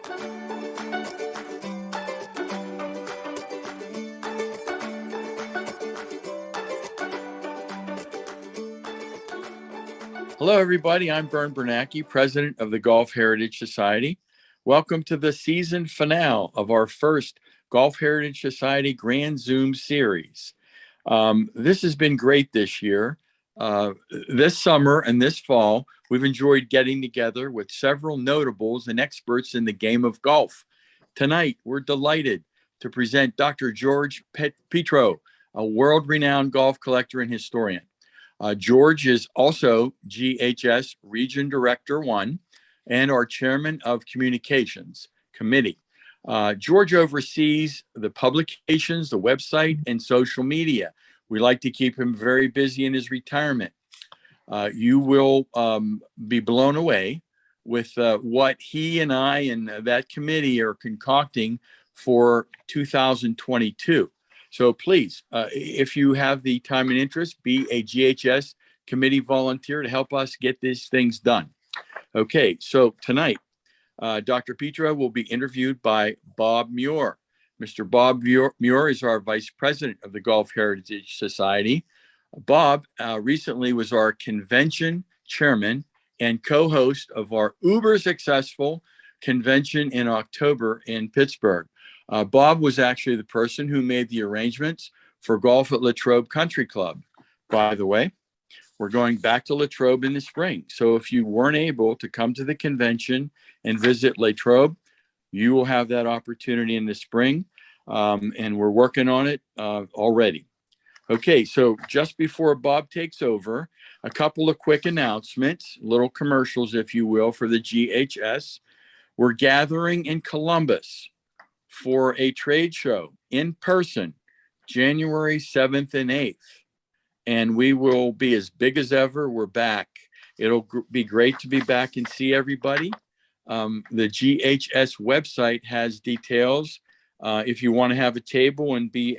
Hello, everybody. I'm Vern Bernanke, president of the Golf Heritage Society. Welcome to the season finale of our first Golf Heritage Society Grand Zoom series. This has been great this year. This summer and this fall, we've enjoyed getting together with several notables and experts in the game of golf. Tonight, we're delighted to present Dr. George Petro, a world-renowned golf collector and historian. George is also GHS Region Director 1 and our Chairman of Communications Committee. George oversees the publications, the website, and social media. We like to keep him very busy in his retirement. You will be blown away with what he and I and that committee are concocting for 2022. So please, if you have the time and interest, be a GHS committee volunteer to help us get these things done. Okay, so tonight, Dr. Petro will be interviewed by Bob Muir. Mr. Bob Muir is our Vice President of the Golf Heritage Society. Bob recently was our convention chairman and co-host of our uber successful convention in October in Pittsburgh. Bob was actually the person who made the arrangements for golf at Latrobe Country Club. By the way, we're going back to Latrobe in the spring. So if you weren't able to come to the convention and visit Latrobe, you will have that opportunity in the spring. And we're working on it already. Okay, so just before Bob takes over, a couple of quick announcements, little commercials, if you will, for the GHS. We're gathering in Columbus for a trade show in person, January 7th and 8th. And we will be as big as ever. We're back. It'll be great to be back and see everybody. The GHS website has details. If you want to have a table and be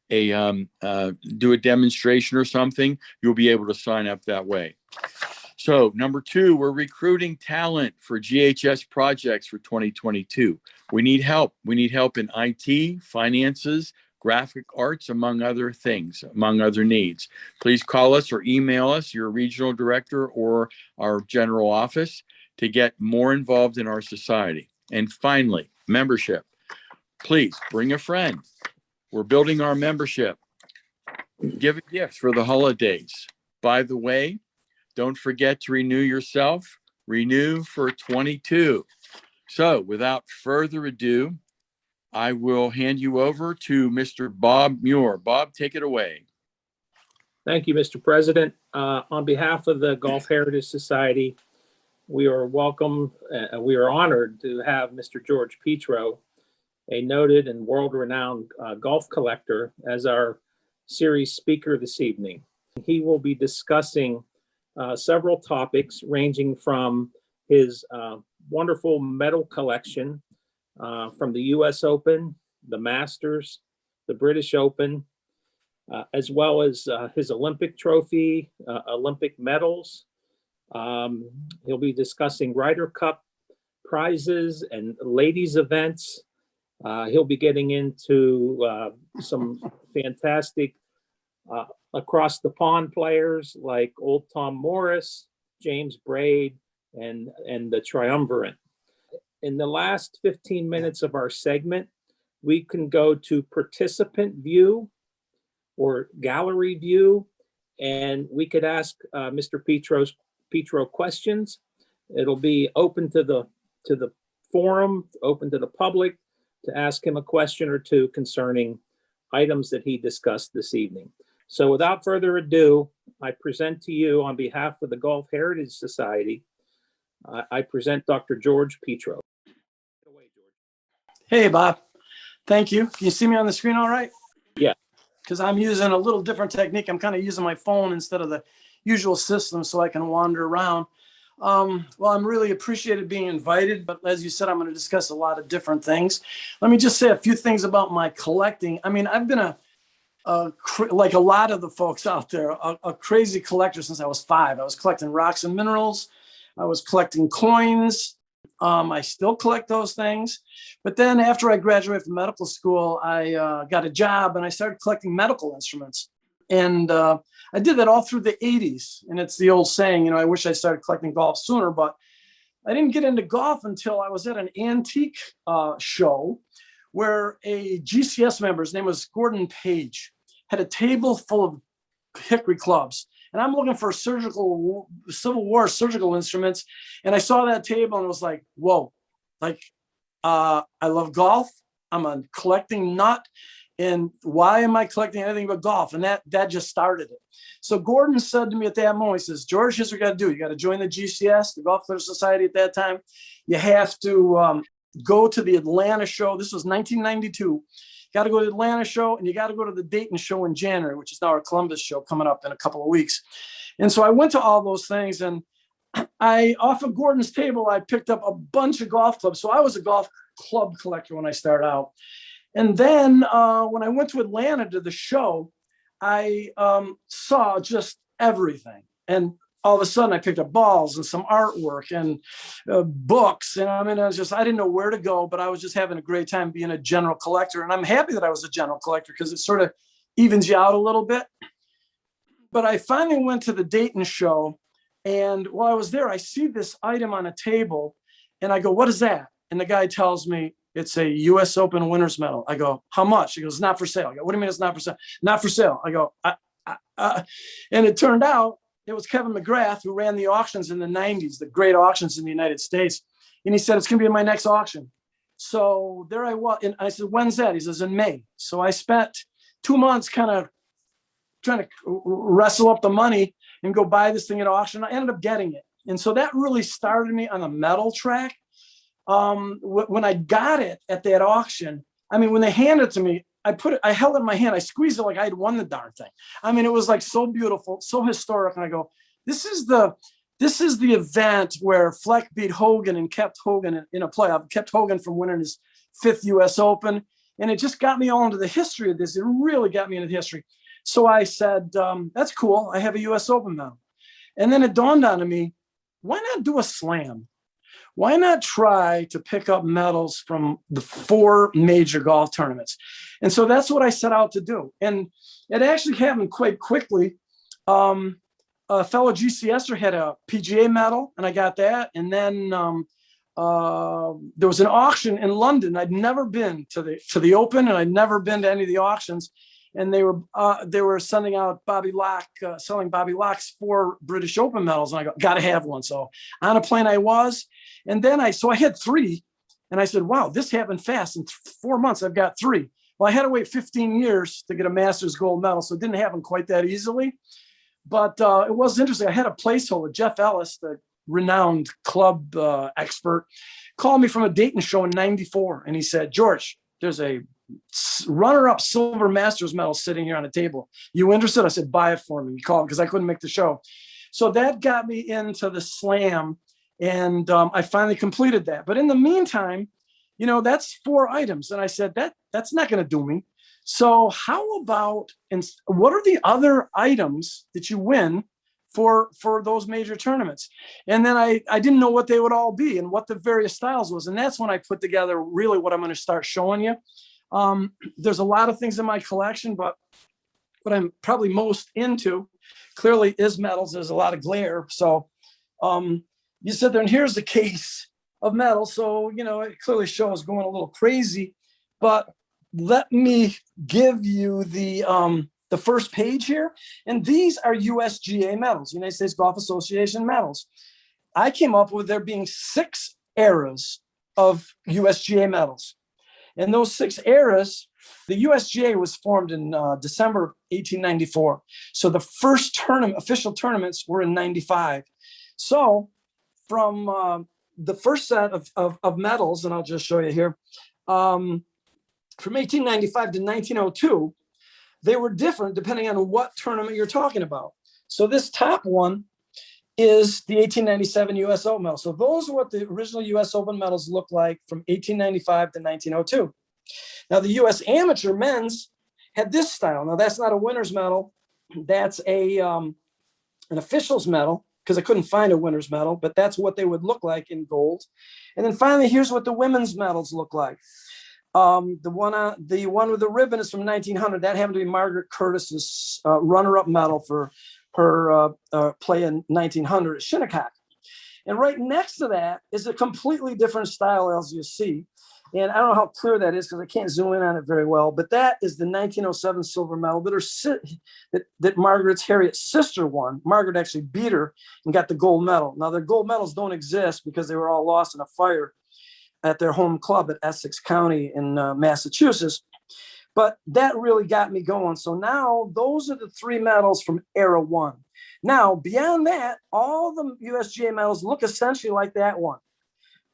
do a demonstration or something, you'll be able to sign up that way. So number two, we're recruiting talent for GHS projects for 2022. We need help. We need help in IT, finances, graphic arts, among other things, among other needs. Please call us or email us, your regional director or our general office, to get more involved in our society. And finally, membership. Please bring a friend. We're building our membership. Give a gift for the holidays. By the way, don't forget to renew yourself. Renew for 22. So without further ado, I will hand you over to Mr. Bob Muir. Bob, take it away. Thank you, Mr. President. On behalf of the Golf Heritage Society, we are honored to have Mr. George Petro, a noted and world-renowned golf collector, as our series speaker this evening. He will be discussing several topics ranging from his wonderful medal collection from the U.S. Open, the Masters, the British Open, as well as his Olympic trophy, Olympic medals. He'll be discussing Ryder Cup prizes and ladies events. He'll be getting into some fantastic across the pond players like Old Tom Morris, James Braid, and the Triumvirate. In the last 15 minutes of our segment, we can go to participant view or gallery view, and we could ask Mr. Petro questions. It'll be open to the forum, open to the public, to ask him a question or two concerning items that he discussed this evening. So without further ado, I present to you on behalf of the Golf Heritage Society, I present Dr. George Petro. Hey, Bob. Thank you. Can you see me on the screen all right? Yeah. Because I'm using a little different technique. I'm kind of using my phone instead of the usual system so I can wander around. Well, I'm really appreciated being invited, but as you said, I'm going to discuss a lot of different things. Let me just say a few things about my collecting. I mean, I've been like a lot of the folks out there, a crazy collector since I was 5. I was collecting rocks and minerals. I was collecting coins. I still collect those things. But then after I graduated from medical school, I got a job and I started collecting medical instruments. And I did that all through the 80s. And it's the old saying, I wish I started collecting golf sooner, but I didn't get into golf until I was at an antique show where a GCS member, his name was Gordon Page, had a table full of hickory clubs. And I'm looking for Civil War surgical instruments. And I saw that table and was like, whoa, like, I love golf. I'm a collecting nut. And why am I collecting anything but golf? And that just started it. So Gordon said to me at that moment, he says, George, here's what you got to do. You got to join the GCS, the Golf Collectors Society at that time. You have to go to the Atlanta show. This was 1992. Got to go to the Atlanta show, and you got to go to the Dayton show in January, which is now our Columbus show coming up in a couple of weeks. And so I went to all those things, and off of Gordon's table, I picked up a bunch of golf clubs. So I was a golf club collector when I started out. And then when I went to Atlanta to the show, I saw just everything. And all of a sudden I picked up balls and some artwork and books. And I didn't know where to go, but I was just having a great time being a general collector. And I'm happy that I was a general collector because it sort of evens you out a little bit. But I finally went to the Dayton show. And while I was there, I see this item on a table and I go, what is that? And the guy tells me, it's a US Open winner's medal. I go, how much? He goes, it's not for sale. I go, what do you mean it's not for sale? Not for sale. I go, and it turned out it was Kevin McGrath who ran the auctions in the 90s, the great auctions in the United States. And he said, it's going to be in my next auction. So there I was. And I said, when's that? He says, in May. So I spent 2 months kind of trying to wrestle up the money and go buy this thing at auction. I ended up getting it. And so that really started me on the metal track. When I got it at that auction, when they handed it to me, I held it in my hand, I squeezed it like I had won the darn thing. It was like so beautiful, so historic. And I go, this is the event where Fleck beat Hogan and kept Hogan in a playoff, kept Hogan from winning his 5th US Open. And it just got me all into the history of this. It really got me into the history. So I said, that's cool. I have a US Open medal. And then it dawned on me, why not do a slam? Why not try to pick up medals from the 4 major golf tournaments? And so that's what I set out to do. And it actually happened quite quickly. A fellow GCSer had a PGA medal, and I got that. And then there was an auction in London. I'd never been to the Open, and I'd never been to any of the auctions. And they were sending out selling Bobby Locke's 4 British Open medals. And I got to have one. So on a plane I was. And then I had 3. And I said, wow, this happened fast. In 4 months, I've got 3. Well, I had to wait 15 years to get a Masters gold medal. So it didn't happen quite that easily. But it was interesting. I had a placeholder. Jeff Ellis, the renowned club expert, called me from a Dayton show in '94. And he said, George, there's a runner-up silver Masters medal sitting here on the table. You interested? I said, buy it for me. He called because I couldn't make the show. So that got me into the slam, and I finally completed that. But in the meantime, that's 4 items. And I said, that's not going to do me. So how about, and what are the other items that you win for those major tournaments? And then I didn't know what they would all be and what the various styles was. And that's when I put together really what I'm going to start showing you. There's a lot of things in my collection, but what I'm probably most into clearly is medals. There's a lot of glare. So you sit there and here's the case of medals. So, it clearly shows going a little crazy, but let me give you the first page here. And these are USGA medals, United States Golf Association medals. I came up with there being 6 eras of USGA medals. And those 6 eras, the USGA was formed in December 1894. So the first official tournaments were in 95. So from the first set of medals, and I'll just show you here, from 1895 to 1902, they were different depending on what tournament you're talking about. So this top one is the 1897 US Open medal. So those are what the original US Open medals look like from 1895 to 1902. Now the US Amateur men's had this style. Now that's not a winner's medal. That's an official's medal. because I couldn't find a winner's medal, but that's what they would look like in gold. And then finally, here's what the women's medals look like. The one with the ribbon is from 1900. That happened to be Margaret Curtis's runner-up medal for her play in 1900 at Shinnecock. And right next to that is a completely different style, as you see. And I don't know how clear that is because I can't zoom in on it very well, but that is the 1907 silver medal that Margaret's Harriet's sister won. Margaret actually beat her and got the gold medal. Now, their gold medals don't exist because they were all lost in a fire at their home club at Essex County in Massachusetts. But that really got me going. So now those are the three medals from era one. Now, beyond that, all the USGA medals look essentially like that one.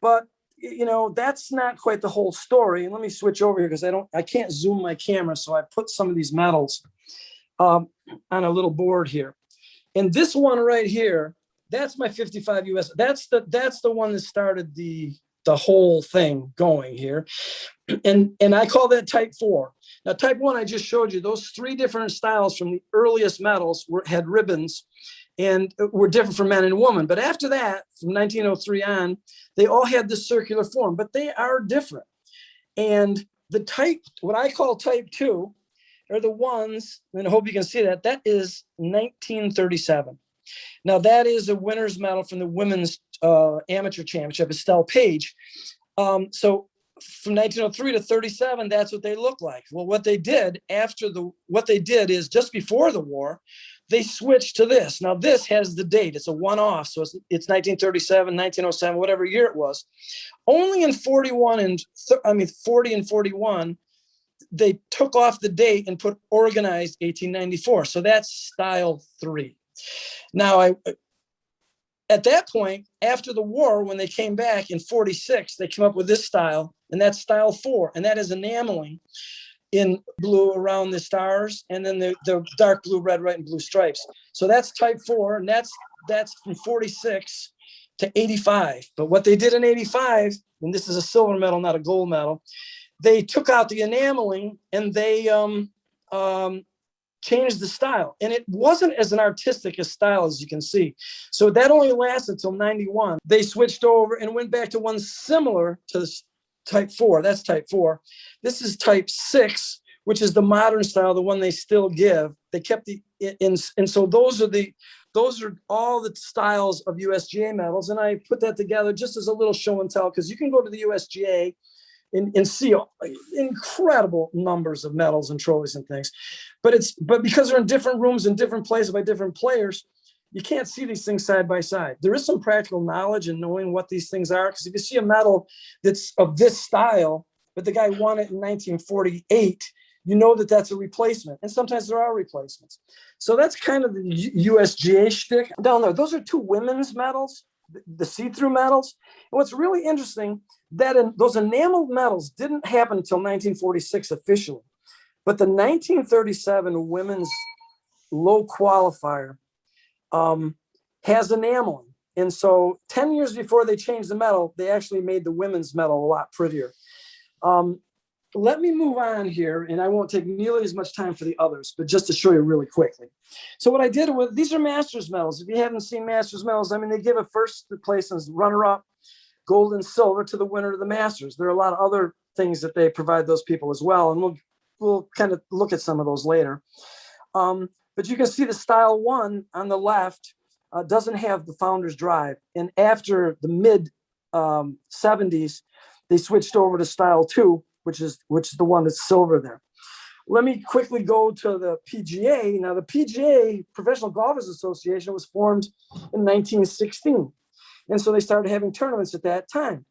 But you know, that's not quite the whole story. And let me switch over here because I can't zoom my camera. So I put some of these medals on a little board here. And this one right here, that's my 55 US. That's the one that started the whole thing going here. And I call that type 4. Now, type 1, I just showed you those three different styles from the earliest medals had ribbons and were different for men and women. But after that, from 1903 on, they all had this circular form, but they are different. And the type, what I call type 2, are the ones, and I hope you can see that, that is 1937. Now, that is a winner's medal from the women's amateur championship, Estelle Page. So from 1903 to 37, that's what they look like. Well, what they did is just before the war, they switched to this. Now, this has the date. It's a one-off. So it's 1937, 1907, whatever year it was. Only in 40 and 41, they took off the date and put organized 1894. So that's style 3. Now, at that point, after the war, when they came back in 46, they came up with this style, and that's style 4. And that is enameling in blue around the stars, and then the dark blue, red, white, and blue stripes. So that's type 4, and that's from 46 to 85. But what they did in 85, and this is a silver medal, not a gold medal, they took out the enameling and they changed the style. And it wasn't as an artistic a style as you can see. So that only lasted till 91. They switched over and went back to one similar to type 4. That's type 4. This is type 6, which is the modern style, the one they still give. They kept and so those are all the styles of USGA medals. And I put that together just as a little show and tell, because you can go to the USGA and see incredible numbers of medals and trophies and things. But because they're in different rooms in different places by different players, you can't see these things side by side. There is some practical knowledge in knowing what these things are, because if you see a medal that's of this style, but the guy won it in 1948, you know that that's a replacement. And sometimes there are replacements. So that's kind of the USGA shtick. Down there, those are two women's medals, the see-through medals. And what's really interesting, that those enameled medals didn't happen until 1946 officially. But the 1937 women's low qualifier has enameling. And so 10 years before they changed the medal, they actually made the women's medal a lot prettier. Let me move on here, and I won't take nearly as much time for the others, but just to show you really quickly. So what I did with, these are Masters medals. If you haven't seen Masters medals, I mean, they give a first place as runner-up, gold and silver to the winner of the Masters. There are a lot of other things that they provide those people as well, and we'll kind of look at some of those later. But you can see the style 1 on the left doesn't have the founder's drive. And after the mid 70s, they switched over to style 2, which is the one that's silver there. Let me quickly go to the PGA. Now, the PGA, Professional Golfers Association, was formed in 1916. And so they started having tournaments at that time.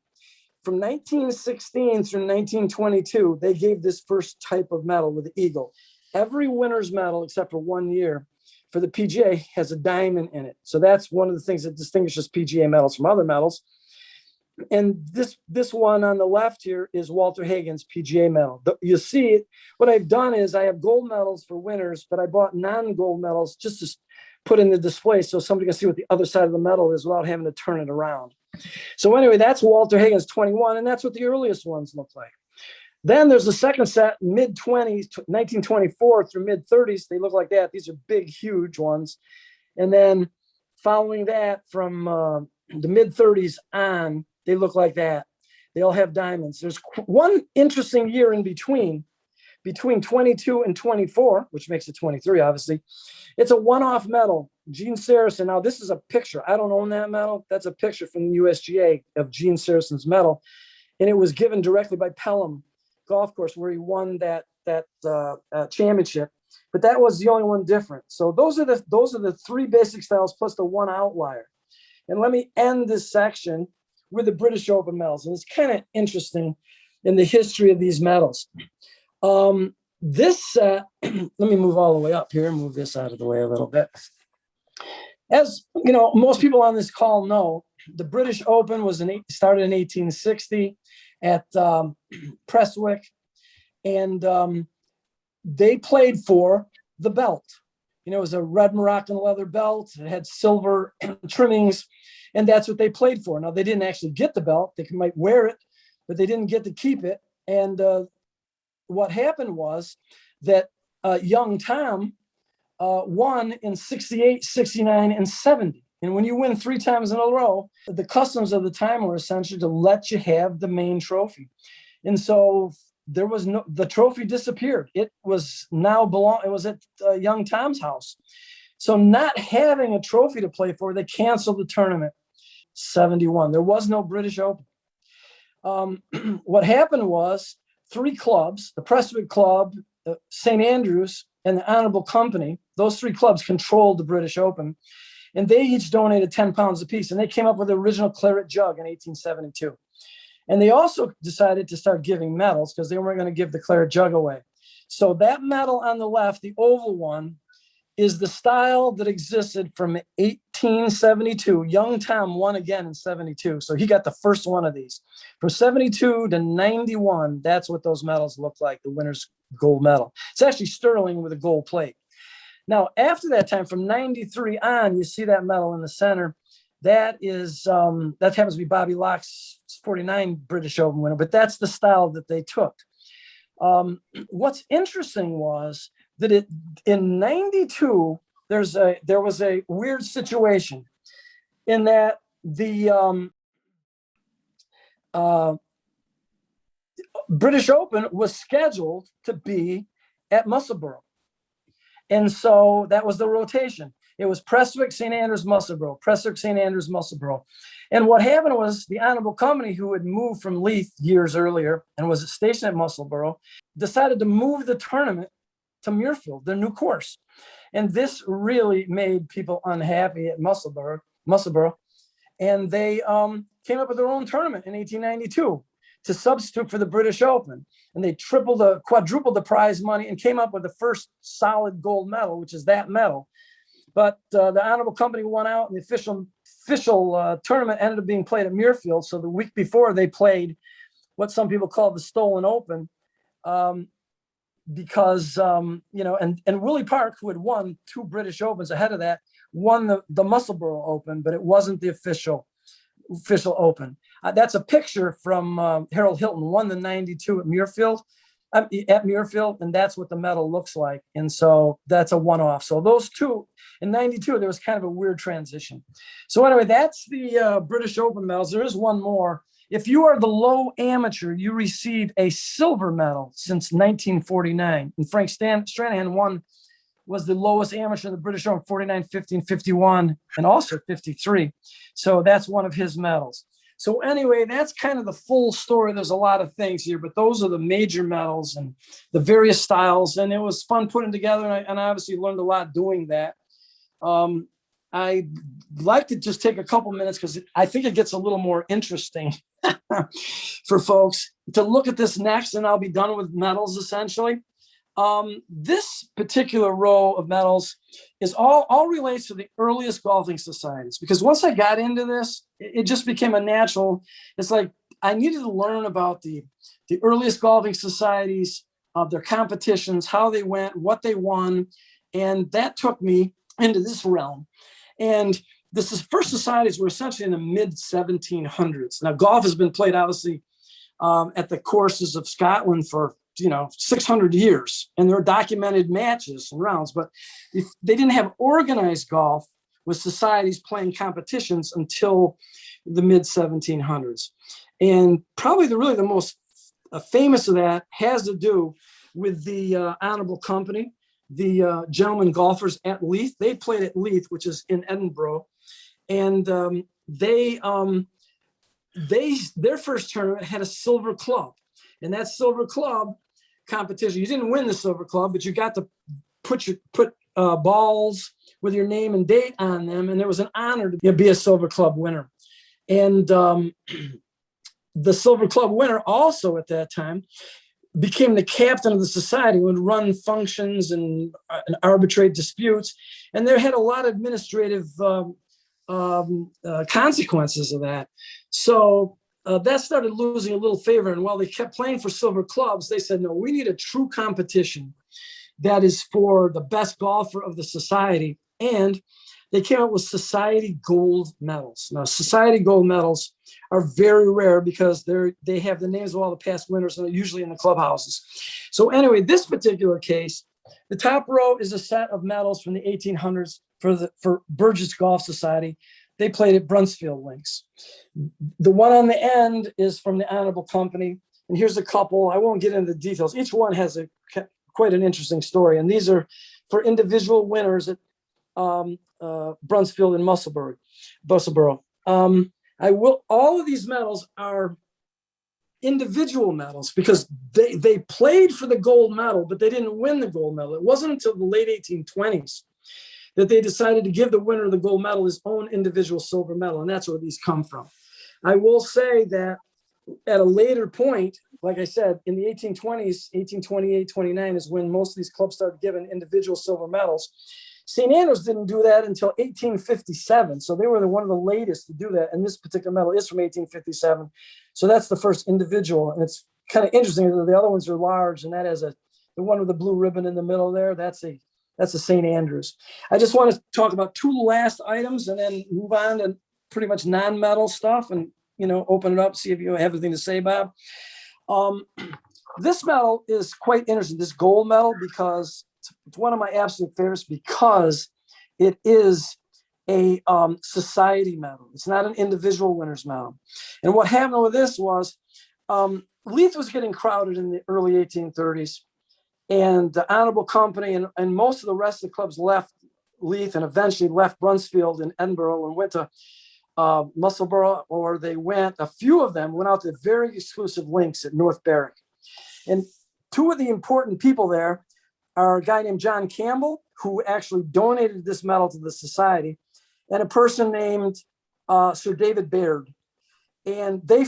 From 1916 through 1922, they gave this first type of medal with the eagle. Every winner's medal, except for 1 year, for the PGA has a diamond in it. So that's one of the things that distinguishes PGA medals from other medals. And this one on the left here is Walter Hagen's PGA medal. You see it. What I've done is I have gold medals for winners, but I bought non-gold medals just to put in the display so somebody can see what the other side of the medal is without having to turn it around. So anyway, that's Walter Hagen's 21, and that's what the earliest ones look like. Then there's the second set, mid-20s, 1924 through mid-30s. They look like that. These are big, huge ones. And then following that, from the mid 30s on, they look like that. They all have diamonds. There's one interesting year in between 22 and 24, which makes it 23, obviously. It's a one-off medal, Gene Saracen. Now, this is a picture. I don't own that medal. That's a picture from the USGA of Gene Saracen's medal. And it was given directly by Pelham Golf Course, where he won that championship. But that was the only one different. So those are the three basic styles plus the one outlier. And let me end this section with the British Open medals. And it's kind of interesting in the history of these medals. This set, let me move all the way up here and move this out of the way a little bit. As you know, most people on this call know, the British Open started in 1860 at Prestwick, and they played for the belt. You know, it was a red Moroccan leather belt. It had silver trimmings, and that's what they played for. Now, they didn't actually get the belt. They might wear it, but they didn't get to keep it. And what happened was that young Tom won in 68, 69, and 70. And when you win 3 times in a row, the customs of the time were essentially to let you have the main trophy. And so the trophy disappeared. It was at young Tom's house. So not having a trophy to play for, they canceled the tournament. 71. There was no British Open. What happened was 3 clubs, the Prestwick Club, St. Andrews, and the Honorable Company, those 3 clubs controlled the British Open, and they each donated 10 pounds apiece, and they came up with the original claret jug in 1872. And they also decided to start giving medals because they weren't going to give the claret jug away. So that medal on the left, the oval one, is the style that existed from 1872. Young Tom won again in 72. So he got the first one of these. From 72 to 91, that's what those medals look like, the winner's gold medal. It's actually sterling with a gold plate. Now, after that time, from 93 on, you see that medal in the center. That happens to be Bobby Locke's 49 British Open winner, but that's the style that they took. What's interesting was that in 92, there was a weird situation in that the British Open was scheduled to be at Musselburgh. And so that was the rotation. It was Prestwick, St. Andrews, Musselburgh, Prestwick, St. Andrews, Musselburgh. And what happened was the Honorable Company, who had moved from Leith years earlier and was stationed at Musselburgh, decided to move the tournament to Muirfield, their new course. And this really made people unhappy at Musselburgh. And they came up with their own tournament in 1892 to substitute for the British Open. And they quadrupled the prize money and came up with the first solid gold medal, which is that medal. But the Honorable Company won out, and the official tournament ended up being played at Muirfield. So the week before, they played what some people call the Stolen Open, because and Willie Park, who had won 2 British Opens ahead of that, won the Musselburgh Open, but it wasn't the official Open. That's a picture from Harold Hilton, won the 92 at Muirfield, and that's what the medal looks like. And so that's a one-off. So those 2 in 92, there was kind of a weird transition. So anyway, that's the British Open medals. There is one more. If you are the low amateur, you receive a silver medal since 1949. And Frank Stranahan was the lowest amateur in the British Open, 49, 15, 51, and also 53. So that's one of his medals. So anyway, that's kind of the full story. There's a lot of things here, but those are the major medals and the various styles. And it was fun putting together, and I obviously learned a lot doing that. I'd like to just take a couple minutes because I think it gets a little more interesting for folks to look at this next, and I'll be done with medals essentially. This particular row of medals is all relates to the earliest golfing societies, because once I got into this, it just became a natural. It's like I needed to learn about the earliest golfing societies, their competitions, how they went, what they won, and that took me into this realm. And first societies were essentially in the mid 1700s. Now, golf has been played obviously at the courses of Scotland for 600 years, and there are documented matches and rounds, but if they didn't have organized golf with societies playing competitions until the mid 1700s. And probably really the most famous of that has to do with the Honorable Company, the gentlemen golfers at Leith. They played at Leith, which is in Edinburgh, and their first tournament had a silver club, and that silver club competition, you didn't win the silver club, but you got to put balls with your name and date on them, and there was an honor to be a silver club winner. And the silver club winner also at that time became the captain of the society, would run functions and arbitrate disputes, and there had a lot of administrative consequences of that. So that started losing a little favor. And while they kept playing for silver clubs, they said, no, we need a true competition that is for the best golfer of the society. And they came up with society gold medals. Now, society gold medals are very rare because they have the names of all the past winners, and they're usually in the clubhouses. So anyway, this particular case, the top row is a set of medals from the 1800s for Burgess Golf Society. They played at Brunsfield Links. The one on the end is from the Honorable Company. And here's a couple. I won't get into the details. Each one has quite an interesting story. And these are for individual winners at Brunsfield and Musselburgh. All of these medals are individual medals because they played for the gold medal, but they didn't win the gold medal. It wasn't until the late 1820s that they decided to give the winner of the gold medal his own individual silver medal, and that's where these come from. I will say that at a later point, like I said, in the 1820s, 1828, 29 is when most of these clubs started giving individual silver medals. St. Andrews didn't do that until 1857, so they were one of the latest to do that, and this particular medal is from 1857. So that's the first individual, and it's kind of interesting that the other ones are large, and that has the one with the blue ribbon in the middle there, that's a St. Andrews. I just want to talk about two last items and then move on to pretty much non-medal stuff and, open it up, see if you have anything to say, Bob. This medal is quite interesting, this gold medal, because it's one of my absolute favorites because it is a society medal. It's not an individual winner's medal. And what happened with this was Leith was getting crowded in the early 1830s. And the Honorable Company and most of the rest of the clubs left Leith and eventually left Brunsfield and Edinburgh and went to Musselburgh, or a few of them went out to very exclusive links at North Berwick. And two of the important people there are a guy named John Campbell, who actually donated this medal to the society, and a person named Sir David Baird. And they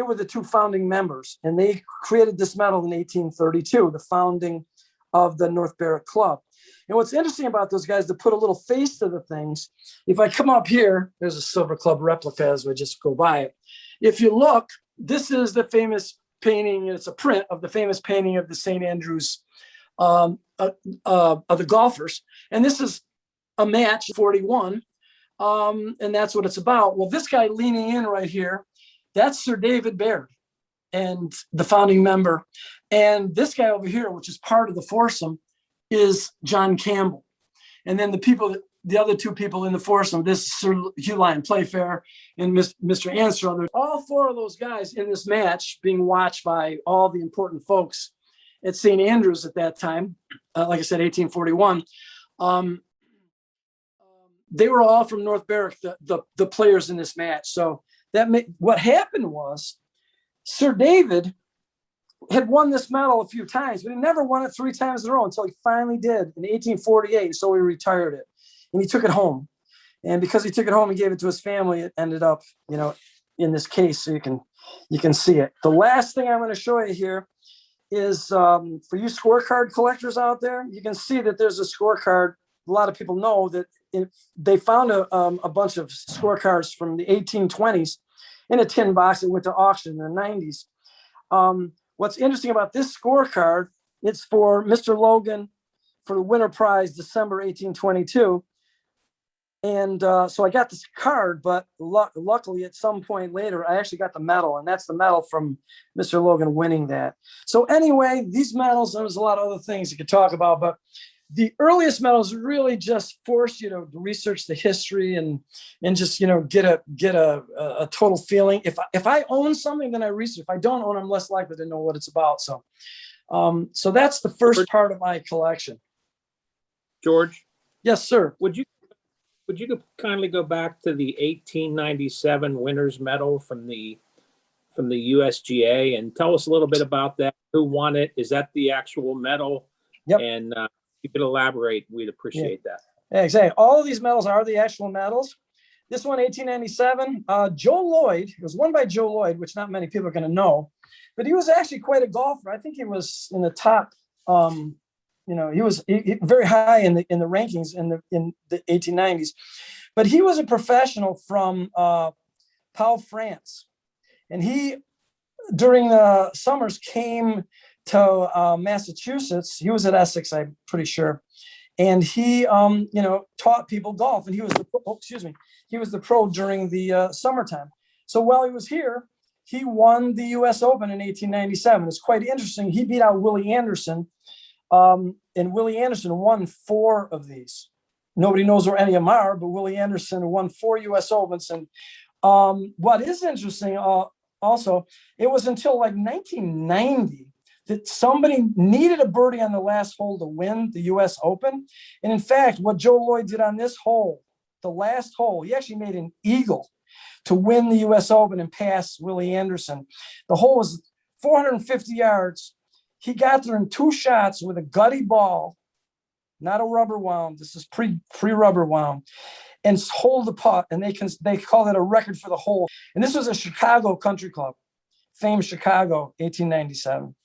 were the two founding members, and they created this medal in 1832, the founding of the North Berwick Club. And what's interesting about those guys, to put a little face to the things, if I come up here, there's a Silver Club replica as we just go by it. If you look, this is the famous painting, it's a print of the famous painting of the St. Andrews of the golfers. And this is a match, 41. And that's what it's about. Well, this guy leaning in right here, that's Sir David Baird and the founding member. And this guy over here, which is part of the foursome, is John Campbell. And then the other two people in the foursome, this is Sir Hugh Lyon Playfair and Mr. Anstruther. All four of those guys in this match being watched by all the important folks at St. Andrews at that time, like I said, 1841. They were all from North Berwick, the players in this match. So what happened was Sir David had won this medal a few times, but he never won it 3 times in a row until he finally did in 1848. So he retired it and he took it home. And because he took it home and gave it to his family, it ended up, in this case, so you can see it. The last thing I'm going to show you here is for you scorecard collectors out there, you can see that there's a scorecard. A lot of people know that they found a bunch of scorecards from the 1820s in a tin box that went to auction in the 90s. What's interesting about this scorecard, it's for Mr. Logan for the winter prize, December 1822. And so I got this card, but luckily at some point later, I actually got the medal, and that's the medal from Mr. Logan winning that. So anyway, these medals, there's a lot of other things you could talk about, but the earliest medals really just force you to research the history and just, get a total feeling. If I own something, then I research. If I don't own, I'm less likely to know what it's about. So that's the first part of my collection. George, Yes, sir. would you kindly go back to the 1897 winners medal from the USGA and tell us a little bit about that? Who won it? Is that the actual medal? Yep. And if you could elaborate, we'd appreciate that. Yeah, exactly. All of these medals are the actual medals. This one, 1897, Joe Lloyd. It was won by Joe Lloyd, which not many people are going to know, but he was actually quite a golfer. I think he was in the top. He was very high in the rankings in the 1890s. But he was a professional from Pau, France, and he during the summers came to Massachusetts. He was at Essex, I'm pretty sure, and he taught people golf. And he was the pro during the summertime. So while he was here, he won the U.S. Open in 1897. It's quite interesting. He beat out Willie Anderson, and Willie Anderson won 4 of these. Nobody knows where any of them are, but Willie Anderson won 4 U.S. Opens. And what is interesting also, it was until like 1990 that somebody needed a birdie on the last hole to win the U.S. Open. And in fact, what Joe Lloyd did on this hole, the last hole, he actually made an eagle to win the U.S. Open and pass Willie Anderson. The hole was 450 yards. He got there in 2 shots with a gutty ball, not a rubber wound. This is pre-rubber wound, and hold the putt. And they call it a record for the hole. And this was a Chicago Country Club, famed Chicago, 1897.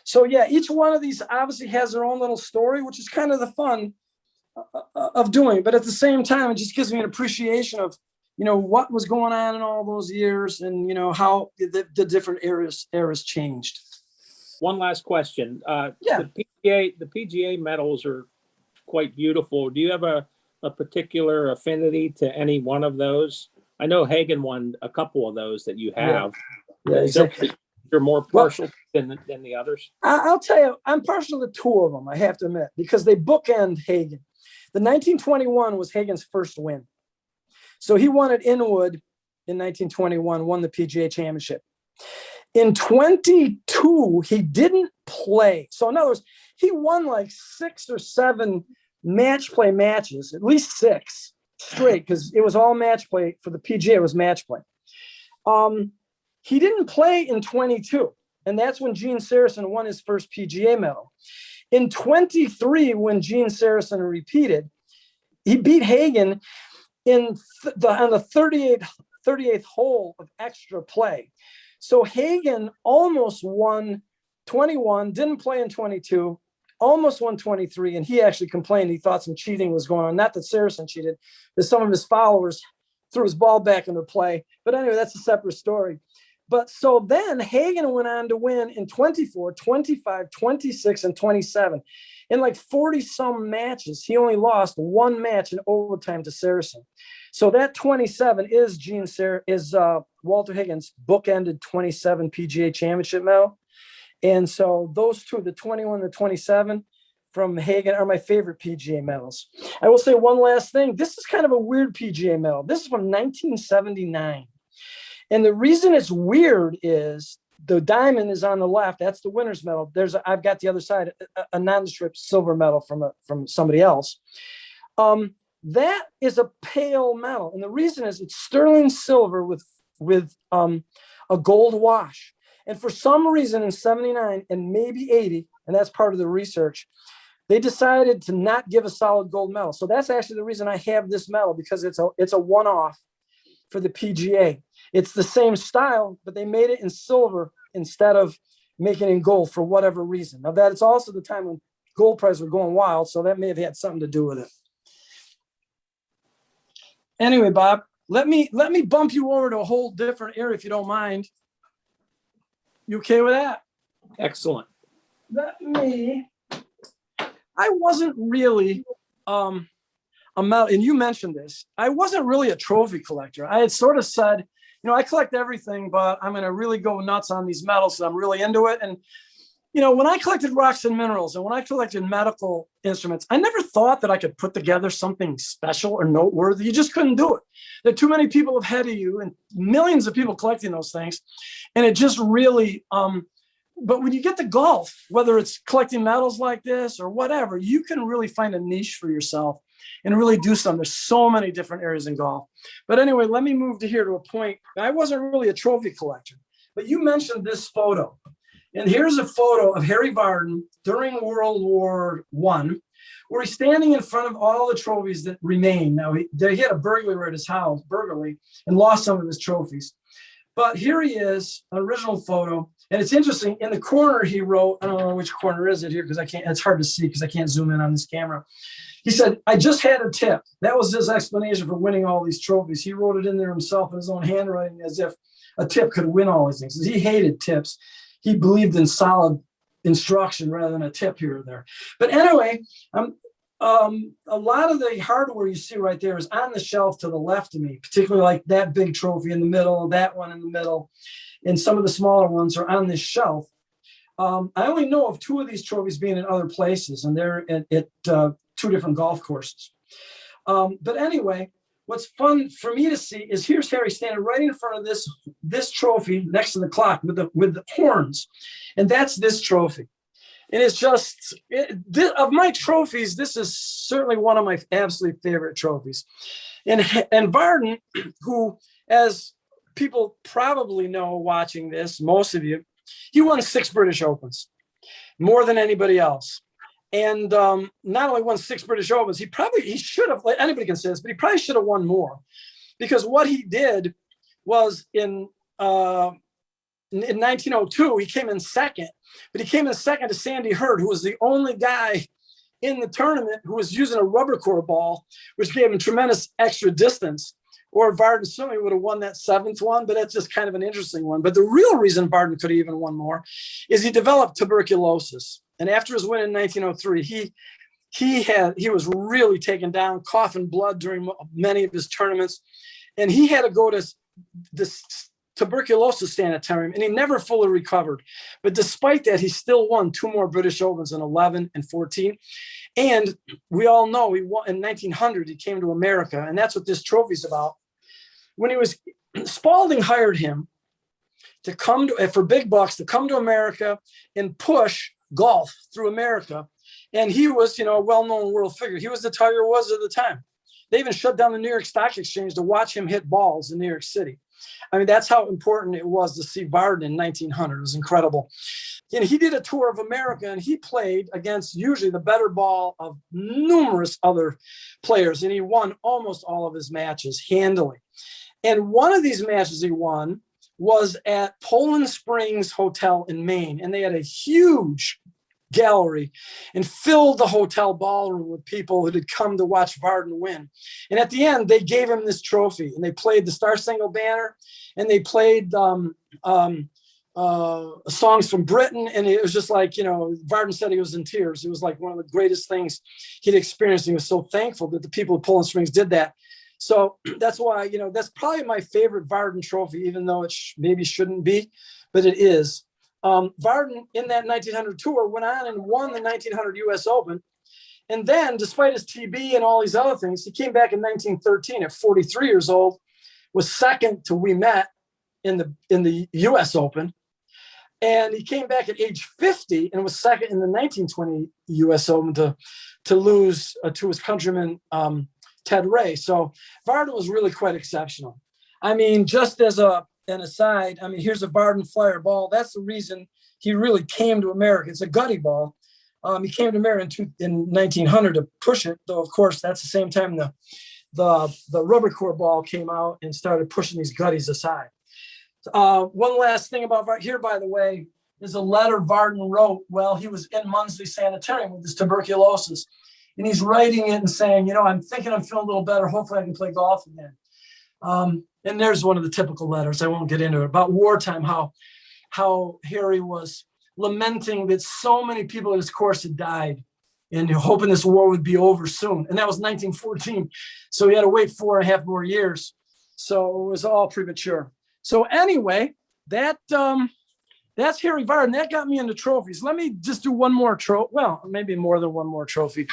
So yeah, each one of these obviously has their own little story, which is kind of the fun of doing. But at the same time, it just gives me an appreciation of, what was going on in all those years and, how the different eras changed. One last question. Yeah. The PGA medals are quite beautiful. Do you have a particular affinity to any one of those? I know Hagen won a couple of those that you have. Yeah, exactly. You're more partial than the others? I'll tell you, I'm partial to 2 of them, I have to admit, because they bookend Hagen. The 1921 was Hagen's first win. So he won at Inwood in 1921, won the PGA Championship. In 22, he didn't play. So in other words, he won like 6 or 7 match play matches, at least 6 straight, because it was all match play. For the PGA, it was match play. He didn't play in 22, and that's when Gene Sarazen won his first PGA medal. In 23, when Gene Sarazen repeated, he beat Hagen on the 38th hole of extra play. So Hagen almost won 21, didn't play in 22, almost won 23, and he actually complained. He thought some cheating was going on. Not that Sarazen cheated, but some of his followers threw his ball back into play. But anyway, that's a separate story. But so then Hagen went on to win in 24, 25, 26, and 27. In like 40-some matches, he only lost 1 match in overtime to Sarazen. So that 27 is Walter Hagen's bookended 27 PGA Championship medal. And so those 2, the 21 and the 27 from Hagen, are my favorite PGA medals. I will say one last thing. This is kind of a weird PGA medal. This is from 1979. And the reason it's weird is the diamond is on the left. That's the winner's medal. I've got the other side, a nondescript silver medal from somebody else. That is a pale medal. And the reason is it's sterling silver with a gold wash. And for some reason in 79 and maybe 80, and that's part of the research, they decided to not give a solid gold medal. So that's actually the reason I have this medal, because it's a one-off for the PGA. It's the same style, but they made it in silver instead of making it in gold for whatever reason. Now, that it's also the time when gold prices were going wild, so that may have had something to do with it. Anyway, Bob, let me bump you over to a whole different area if you don't mind. You okay with that? Excellent. I wasn't really and you mentioned this, I wasn't really a trophy collector. I had sort of said, I collect everything, but I'm going to really go nuts on these medals. So I'm really into it. And when I collected rocks and minerals and when I collected medical instruments, I never thought that I could put together something special or noteworthy. You just couldn't do it. There are too many people ahead of you and millions of people collecting those things. And it just really, but when you get to golf, whether it's collecting medals like this or whatever, you can really find a niche for yourself and really do something. There's so many different areas in golf. But anyway, let me move to here to a point. I wasn't really a trophy collector, but you mentioned this photo. And here's a photo of Harry Vardon during World War I, where he's standing in front of all the trophies that remain. Now, he had a burglary at his house, and lost some of his trophies. But here he is, an original photo. And it's interesting, in the corner he wrote, I don't know which corner is it here, because it's hard to see because I can't zoom in on this camera. He said, I just had a tip. That was his explanation for winning all these trophies. He wrote it in there himself in his own handwriting as if a tip could win all these things. He hated tips. He believed in solid instruction rather than a tip here or there. But anyway, a lot of the hardware you see right there is on the shelf to the left of me, particularly like that big trophy in the middle, that one in the middle, and some of the smaller ones are on this shelf. I only know of 2 of these trophies being in other places, and they're at 2 different golf courses. But anyway, what's fun for me to see is here's Harry standing right in front of this trophy next to the clock with the horns, and that's this trophy. And it's just of my trophies, this is certainly one of my absolute favorite trophies. And Vardon, who, as people probably know watching this, most of you, he won 6 British Opens, more than anybody else. And not only won 6 British Opens, he should have, like anybody can say this, but he probably should have won more, because what he did was in 1902, he came in second, but he came in second to Sandy Hurd, who was the only guy in the tournament who was using a rubber core ball, which gave him tremendous extra distance. Or Vardon certainly would have won that 7th one, but that's just kind of an interesting one. But the real reason Vardon could have even won more is he developed tuberculosis. And after his win in 1903, he was really taken down, coughing blood during many of his tournaments. And he had to go to this tuberculosis sanitarium, and he never fully recovered. But despite that, he still won 2 more British Opens in 11 and 14. And we all know he won in 1900, he came to America, and that's what this trophy's about. When Spalding hired him to come for big bucks, to come to America and push golf through America. And he was, a well-known world figure. He was the Tiger Woods of the time. They even shut down the New York Stock Exchange to watch him hit balls in New York City. I mean, that's how important it was to see Vardon in 1900. It was incredible. And he did a tour of America, and he played against usually the better ball of numerous other players. And he won almost all of his matches handily. And one of these matches he won was at Poland Springs Hotel in Maine. And they had a huge gallery and filled the hotel ballroom with people who had come to watch Vardon win. And at the end, they gave him this trophy, and they played the Star Spangled Banner, and they played songs from Britain. And it was just like, Vardon said he was in tears. It was like one of the greatest things he'd experienced. He was so thankful that the people of Poland Springs did that. So that's why, that's probably my favorite Vardon trophy, even though it maybe shouldn't be, but it is. Vardon in that 1900 tour went on and won the 1900 US Open. And then, despite his TB and all these other things, he came back in 1913 at 43 years old, was second to Ouimet in the US Open. And he came back at age 50 and was second in the 1920 US Open to lose to his countryman, Ted Ray. So Vardon was really quite exceptional. I mean, just as an aside, here's a Vardon Flyer ball. That's the reason he really came to America. It's a gutty ball. He came to America in 1900 to push it, though, of course, that's the same time the rubber core ball came out and started pushing these gutties aside. One last thing about Vardon here, by the way, is a letter Vardon wrote while he was in Munsley Sanitarium with his tuberculosis. And he's writing it and saying, I'm thinking I'm feeling a little better. Hopefully I can play golf again. And there's one of the typical letters. I won't get into it, about wartime, how Harry was lamenting that so many people at his course had died and hoping this war would be over soon. And that was 1914. So he had to wait 4.5 more years. So it was all premature. So anyway, that That's Harry Varden. That got me into trophies. Let me just do one more trophy. Well, maybe more than one more trophy.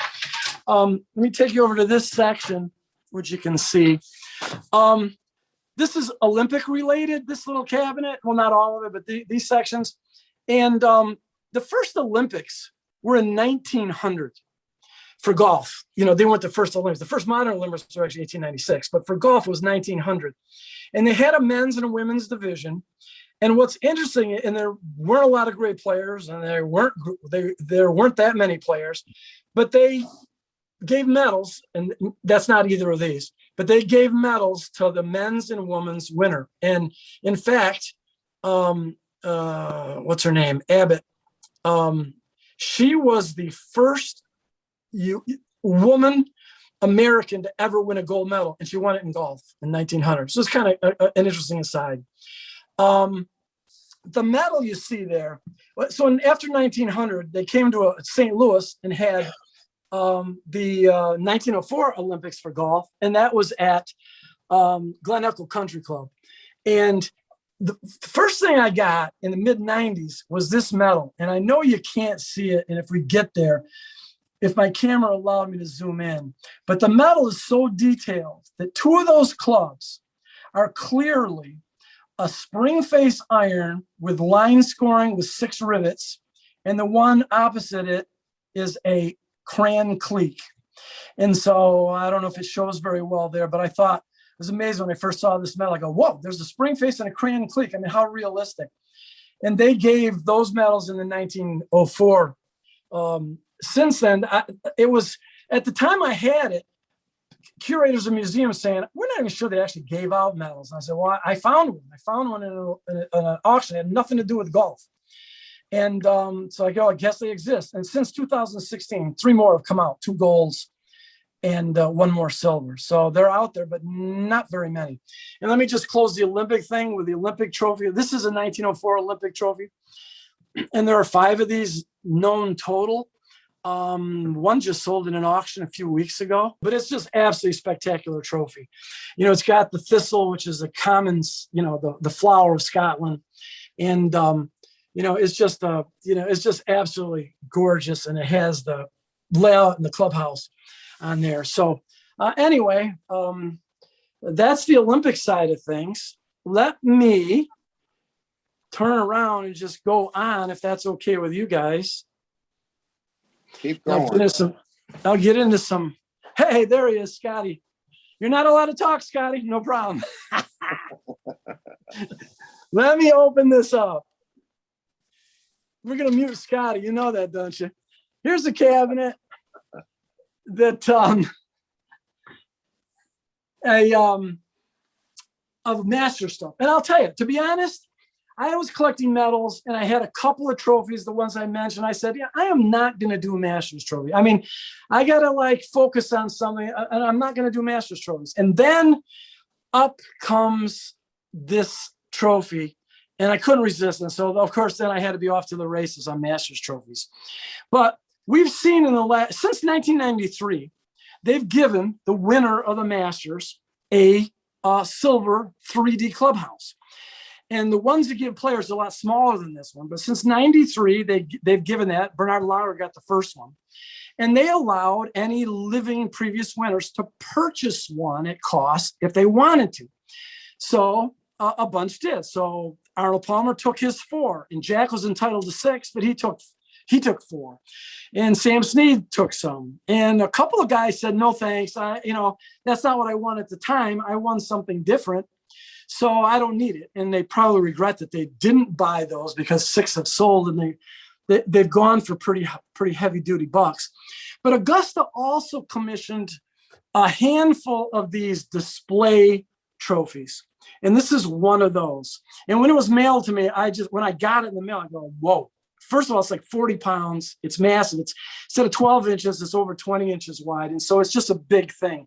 Let me take you over to this section, which you can see. This is Olympic related, this little cabinet. Well, not all of it, but these sections. And the first Olympics were in 1900 for golf. You know, they weren't the first Olympics. The first modern Olympics were actually 1896, but for golf it was 1900. And they had a men's and a women's division. And what's interesting, and there weren't a lot of great players, and there weren't that many players, but they gave medals, and that's not either of these, but they gave medals to the men's and women's winner. And in fact, what's her name? Abbott. She was the first woman American to ever win a gold medal, and she won it in golf in 1900. So it's kind of an interesting aside. The medal you see there. So after 1900, they came to St. Louis and had the 1904 Olympics for golf, and that was at Glen Echo Country Club. And the first thing I got in the mid 90s was this medal. And I know you can't see it. And if we get there, if my camera allowed me to zoom in, but the medal is so detailed that two of those clubs are clearly a spring face iron with line scoring with 6 rivets. And the one opposite it is a crayon cleek. And so I don't know if it shows very well there, but I thought it was amazing when I first saw this medal. I go, whoa, there's a spring face and a crayon cleek. I mean, how realistic. And they gave those medals in the 1904. Since then, it was, at the time I had it, curators of museums saying, we're not even sure they actually gave out medals. And I said, well, I found one. I found one in an auction. It had nothing to do with golf. And so I go, I guess they exist. And since 2016, 3 more have come out, 2 golds and 1 more silver. So they're out there, but not very many. And let me just close the Olympic thing with the Olympic trophy. This is a 1904 Olympic trophy. And there are 5 of these known total. One just sold in an auction a few weeks ago, but it's just absolutely spectacular trophy. You know, it's got the thistle, which is a common, you know, the flower of Scotland. And, you know, it's just, it's just absolutely gorgeous. And it has the layout in the clubhouse on there. So anyway, that's the Olympic side of things. Let me turn around and just go on, if that's okay with you guys. Keep going. I'll get into some. Hey, there he is, Scotty. You're not allowed to talk, Scotty. No problem. Let me open this up. We're going to mute Scotty. You know that, don't you? Here's the cabinet that of master stuff. And I'll tell you, to be honest, I was collecting medals and I had a couple of trophies, the ones I mentioned. I said, yeah, I am not going to do a master's trophy. I mean, I got to like focus on something and I'm not going to do master's trophies. And then up comes this trophy and I couldn't resist. And so of course, then I had to be off to the races on master's trophies. But we've seen since 1993, they've given the winner of the Masters a silver 3D clubhouse. And the ones that give players are a lot smaller than this one. But since 93, they've given that. Bernard Lauer got the first one. And they allowed any living previous winners to purchase one at cost if they wanted to. So a bunch did. So Arnold Palmer took his 4. And Jack was entitled to 6, but he took 4. And Sam Snead took some. And a couple of guys said, no, thanks. That's not what I want at the time. I want something different. So I don't need it. And they probably regret that they didn't buy those because 6 have sold and they've gone for pretty heavy duty bucks. But Augusta also commissioned a handful of these display trophies. And this is one of those. And when it was mailed to me, when I got it in the mail, I go, whoa. First of all, it's like 40 pounds. It's massive. It's instead of 12 inches, it's over 20 inches wide. And so it's just a big thing.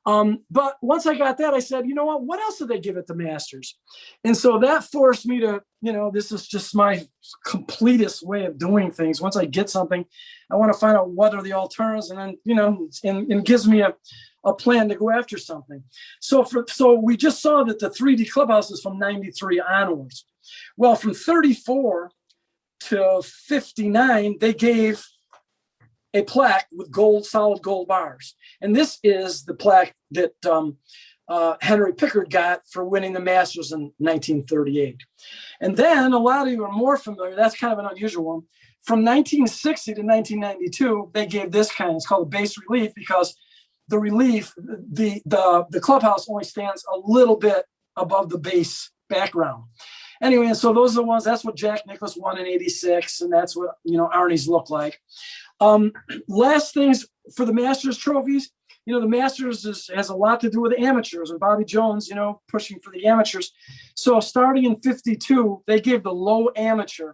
But once I got that, I said, you know what else did they give at the Masters? And so that forced me to, this is just my completest way of doing things. Once I get something, I want to find out what are the alternatives and then, and gives me a plan to go after something. So we just saw that the 3D clubhouse is from 93 onwards. Well, from 34 to 59, they gave a plaque with solid gold bars. And this is the plaque that Henry Pickard got for winning the Masters in 1938. And then a lot of you are more familiar. That's kind of an unusual one. From 1960 to 1992, they gave this kind. It's called a base relief because the relief, the clubhouse only stands a little bit above the base background. Anyway, and so those are the ones. That's what Jack Nicklaus won in '86, and that's what Arnie's look like. Last things for the Masters trophies. The Masters has a lot to do with the amateurs and Bobby Jones, pushing for the amateurs. So starting in 52, they gave the low amateur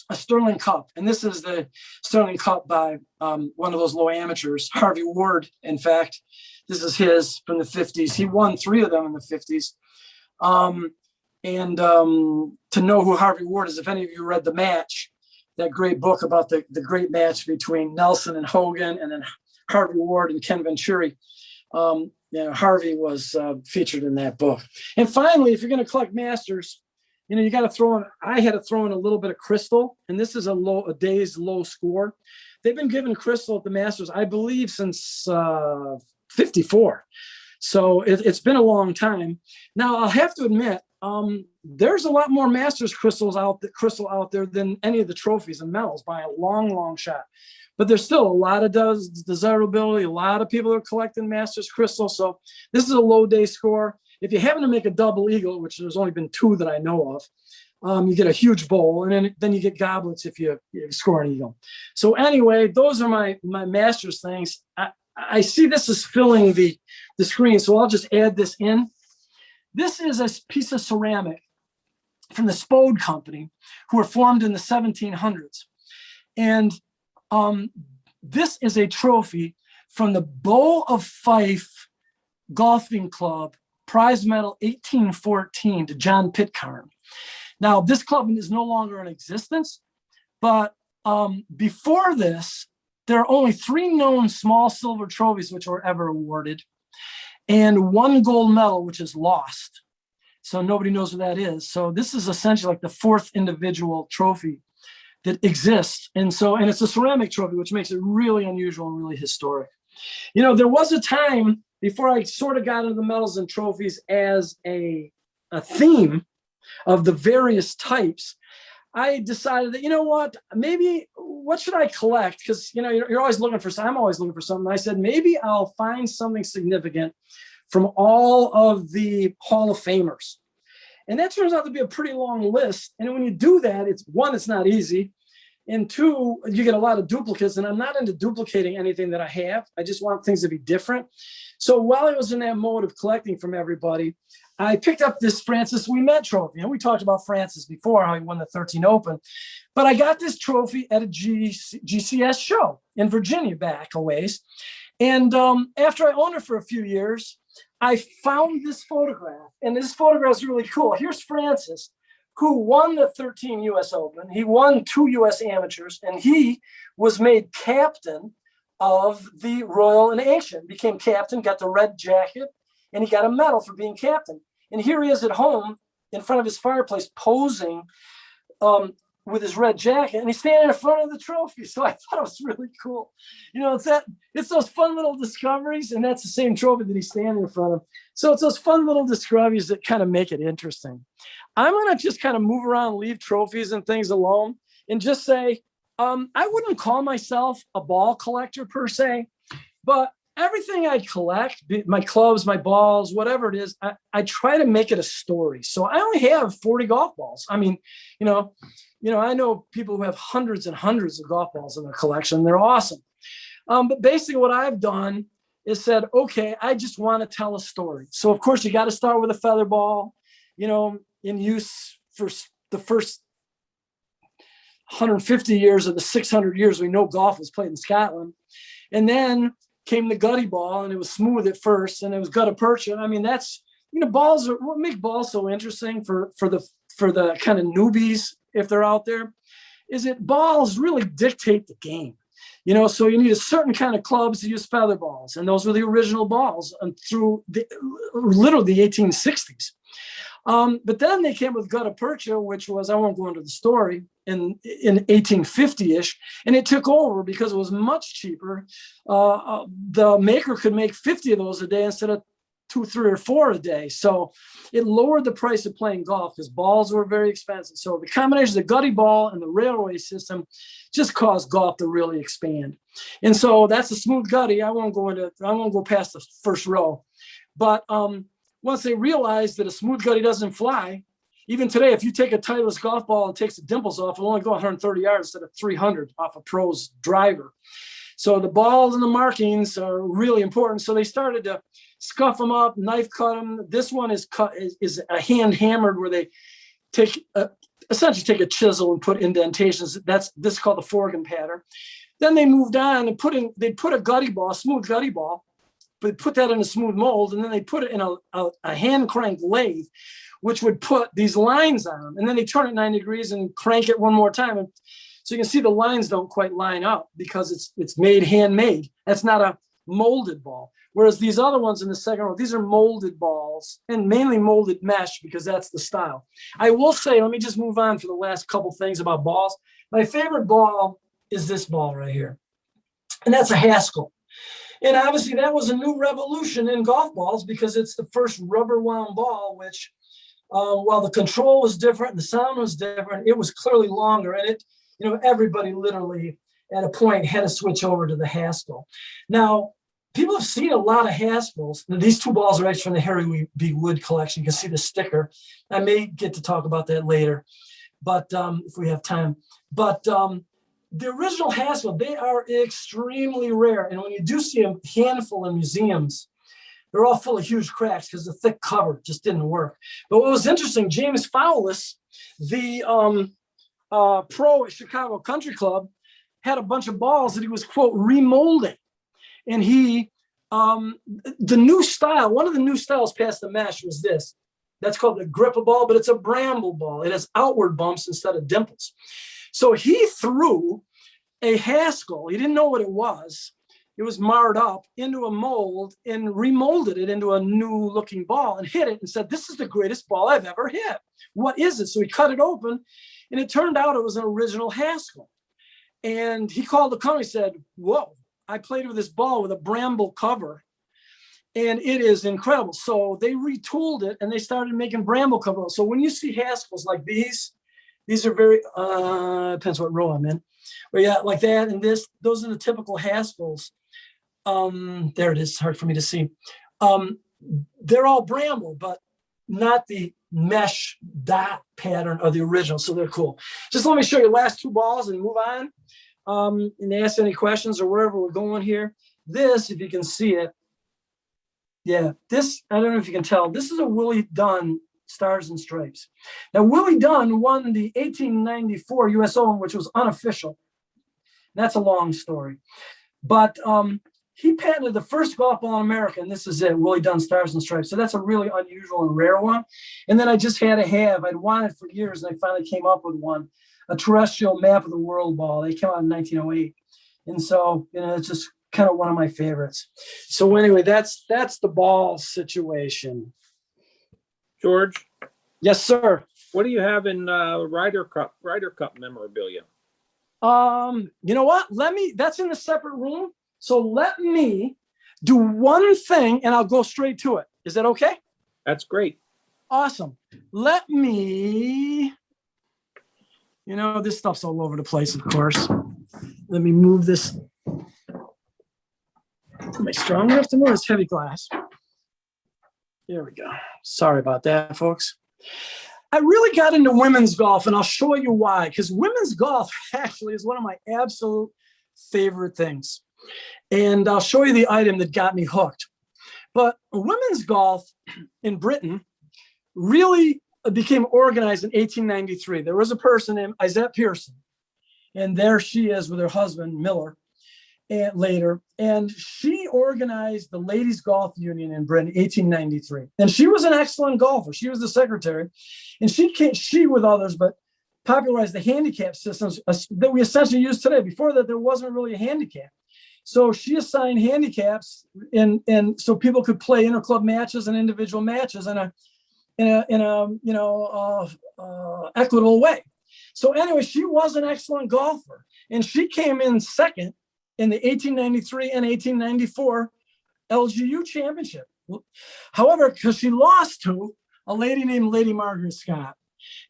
a Sterling Cup. And this is the Sterling Cup by one of those low amateurs, Harvey Ward. In fact, this is his from the 50s. He won 3 of them in the 50s. To know who Harvey Ward is, if any of you read The Match, that great book about the great match between Nelson and Hogan, and then Harvey Ward and Ken Venturi. Harvey was featured in that book. And finally, if you're going to collect Masters, you got to throw in. I had to throw in a little bit of Crystal, and this is a day's low score. They've been giving Crystal at the Masters, I believe, since 54. So it's been a long time. Now I'll have to admit, there's a lot more Masters crystal out there than any of the trophies and medals by a long shot. But there's still a lot of desirability. A lot of people are collecting Masters crystal. So this is a low day score. If you happen to make a double eagle, which there's only been 2 that I know of, you get a huge bowl, and then you get goblets if you score an eagle. So anyway, those are my Masters things. I see this is filling the screen, so I'll just add this in. This is a piece of ceramic from the Spode Company, who were formed in the 1700s. And this is a trophy from the Bow of Fife Golfing Club, prize medal 1814 to John Pitcairn. Now, this club is no longer in existence, but before this, there are only 3 known small silver trophies which were ever awarded, and 1 gold medal, which is lost. So nobody knows what that is. So this is essentially like the 4th individual trophy that exists. And it's a ceramic trophy, which makes it really unusual and really historic. There was a time before I sort of got into the medals and trophies as a theme of the various types. I decided that, maybe what should I collect? Because, you're always looking for something. I'm always looking for something. I said, maybe I'll find something significant from all of the Hall of Famers. And that turns out to be a pretty long list. And when you do that, it's not easy. And 2, you get a lot of duplicates. And I'm not into duplicating anything that I have. I just want things to be different. So while I was in that mode of collecting from everybody, I picked up this Francis Ouimet trophy. And we talked about Francis before, how he won the 13 Open. But I got this trophy at a GCS show in Virginia back a ways. And after I owned it for a few years, I found this photograph. And this photograph is really cool. Here's Francis, who won the 13 U.S. Open. He won 2 U.S. amateurs, and he was made captain of the Royal and Ancient, became captain, got the red jacket, and he got a medal for being captain. And here he is at home in front of his fireplace posing with his red jacket, and he's standing in front of the trophy. So I thought it was really cool. It's those fun little discoveries, and that's the same trophy that he's standing in front of. So it's those fun little discoveries that kind of make it interesting. I'm going to just kind of move around, leave trophies and things alone, and just say, I wouldn't call myself a ball collector per se, but everything I collect, my clubs, my balls, whatever it is, I try to make it a story. So I only have 40 golf balls. I mean, I know people who have hundreds and hundreds of golf balls in their collection. They're awesome. But basically what I've done is said, okay, I just want to tell a story. So of course you got to start with a feather ball, in use for the first 150 years of the 600 years we know golf was played in Scotland. And then came the gutty ball, and it was smooth at first, and it was gutta percha. I mean, that's, balls are what make balls so interesting for the kind of newbies, if they're out there, is that balls really dictate the game. So you need a certain kind of clubs to use feather balls, and those were the original balls through literally the 1860s. But then they came with gutta percha, which was, I won't go into the story, in 1850-ish, and it took over because it was much cheaper. The maker could make 50 of those a day instead of 2, 3, or 4 a day. So it lowered the price of playing golf because balls were very expensive. So the combination of the gutty ball and the railway system just caused golf to really expand. And so that's a smooth gutty. I won't go past the first row. But once they realized that a smooth gutty doesn't fly, even today, if you take a Titleist golf ball and takes the dimples off, it'll only go 130 yards instead of 300 off a pro's driver. So the balls and the markings are really important. So they started to scuff them up, knife cut them. This one is a hand hammered, where they essentially take a chisel and put indentations. This is called the Forgan pattern. Then they moved on and they put a gutty ball, smooth gutty ball, but put that in a smooth mold, and then they put it in a hand crank lathe, which would put these lines on them. And then they turn it 90 degrees and crank it one more time. And so you can see the lines don't quite line up because it's made handmade. That's not a molded ball. Whereas these other ones in the second row, these are molded balls, and mainly molded mesh because that's the style. I will say, let me just move on for the last couple things about balls. My favorite ball is this ball right here. And that's a Haskell. And obviously that was a new revolution in golf balls because it's the first rubber wound ball, which while the control was different and the sound was different, it was clearly longer. And everybody literally at a point had to switch over to the Haskell. Now, people have seen a lot of Haskells. These 2 balls are actually from the Harry B. Wood collection. You can see the sticker. I may get to talk about that later, but if we have time. But the original Haskell, they are extremely rare. And when you do see a handful in museums, they're all full of huge cracks because the thick cover just didn't work. But what was interesting, James Fowlis, the pro at Chicago Country Club, had a bunch of balls that he was, quote, remolding. And the new style, one of the new styles past the mesh was this. That's called the gripper ball, but it's a bramble ball. It has outward bumps instead of dimples. So he threw a Haskell. He didn't know what it was. It was marred up into a mold and remolded it into a new looking ball and hit it and said, "This is the greatest ball I've ever hit. What is it?" So he cut it open, and it turned out it was an original Haskell. And he called the company and said, "Whoa, I played with this ball with a bramble cover, and it is incredible." So they retooled it and they started making bramble covers. So when you see Haskells like these are very, depends what row I'm in. But yeah, like that and this, those are the typical Haskells. There it is, hard for me to see. They're all bramble, but not the mesh dot pattern of the original. So they're cool. Just let me show you the last 2 balls and move on. And ask any questions or wherever we're going here. This, if you can see it, yeah, this, I don't know if you can tell, this is a Willie Dunn Stars and Stripes. Now, Willie Dunn won the 1894 US Open, which was unofficial. That's a long story. But he patented the first golf ball in America, and this is it, Willie Dunn Stars and Stripes. So that's a really unusual and rare one. And then I just had to have, I'd wanted for years, and I finally came up with one, a terrestrial map of the world ball. They came out in 1908. And so, it's just kind of one of my favorites. So anyway, that's the ball situation. George, Yes, sir. what do you have in Ryder Cup memorabilia? You know what? That's in a separate room. So let me do one thing and I'll go straight to it. Is that okay? That's great. Awesome. Let me, this stuff's all over the place, of course. Let me move this. Am I strong enough to move? It's heavy glass. There we go. Sorry about that, folks. I really got into women's golf, and I'll show you why. Because women's golf actually is one of my absolute favorite things. And I'll show you the item that got me hooked. But women's golf in Britain really became organized in 1893. There was a person named Isette Pearson, and there she is with her husband, Miller, and later. And she organized the Ladies Golf Union in Britain, 1893. And she was an excellent golfer. She was the secretary. And she with others, but popularized the handicap systems that we essentially use today. Before that, there wasn't really a handicap. So she assigned handicaps and so people could play interclub matches and individual matches. And equitable way. So anyway, she was an excellent golfer, and she came in second in the 1893 and 1894 LGU championship. However, because she lost to a lady named Lady Margaret Scott.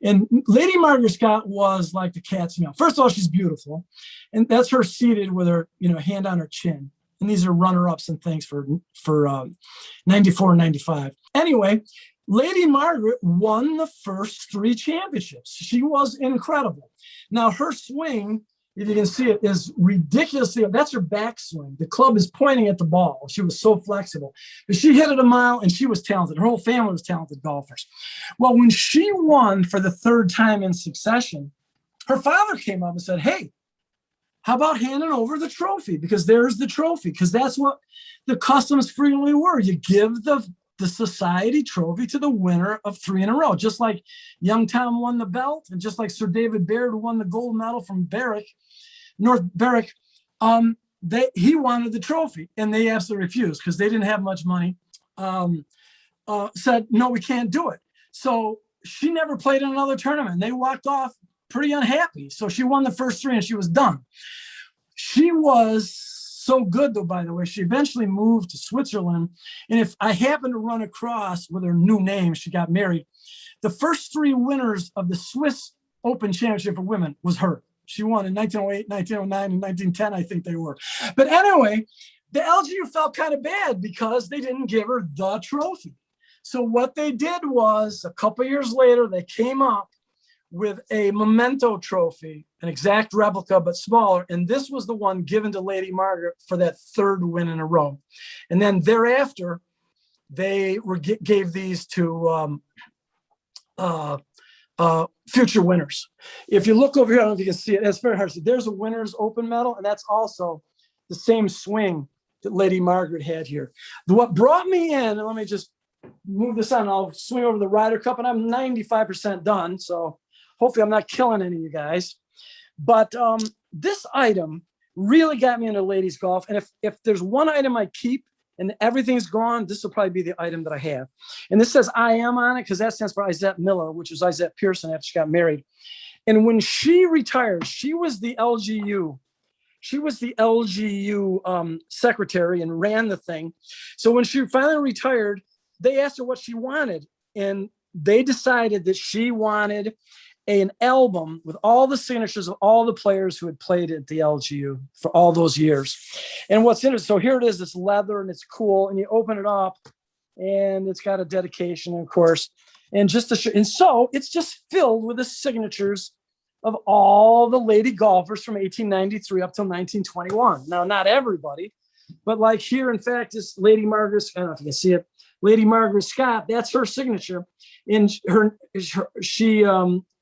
And Lady Margaret Scott was like the cat's meow. First of all, she's beautiful. And that's her seated with her, hand on her chin. And these are runner-ups and things for 94 and 95. Anyway, Lady Margaret won the first 3 championships. She was incredible. Now, her swing, if you can see it, is ridiculously, that's her backswing. The club is pointing at the ball. She was so flexible. But she hit it a mile, and she was talented. Her whole family was talented golfers. Well, when she won for the 3rd time in succession, her father came up and said, hey, how about handing over the trophy? Because there's the trophy, because that's what the customs frequently were. You give the society trophy to the winner of 3 in a row, just like young Tom won the belt, and just like Sir David Baird won the gold medal from North Berwick. He wanted the trophy, and they absolutely refused because they didn't have much money. Said, no, we can't do it. So she never played in another tournament. They walked off pretty unhappy. So she won the first 3 and she was done. She was so good, though, by the way. She eventually moved to Switzerland. And if I happen to run across with her new name, she got married. The first 3 winners of the Swiss Open Championship for women was her. She won in 1908, 1909, and 1910, I think they were. But anyway, the LGU felt kind of bad because they didn't give her the trophy. So what they did was, a couple of years later, they came up with a memento trophy, an exact replica, but smaller. And this was the one given to Lady Margaret for that 3rd win in a row. And then thereafter, they gave these to future winners. If you look over here, I don't know if you can see it, it's very hard to see. There's a winner's open medal, and that's also the same swing that Lady Margaret had here. What brought me in, and let me just move this on, I'll swing over the Ryder Cup, and I'm 95% done, so hopefully I'm not killing any of you guys. But this item really got me into ladies golf, and if there's one item I keep and everything's gone, this will probably be the item that I have. And this says I am on it because that stands for Isette Miller, which was Isette Pearson after she got married. And when she retired, she was the LGU. She was the LGU secretary and ran the thing. So when she finally retired, they asked her what she wanted. And they decided that she wanted an album with all the signatures of all the players who had played at the LGU for all those years. And what's interesting, so here it is, it's leather and it's cool, and you open it up and it's got a dedication, of course, and so it's just filled with the signatures of all the lady golfers from 1893 up till 1921. Now, not everybody, but like here, in fact, it's Lady Margaret, I don't know if you can see it, Lady Margaret Scott, that's her signature. And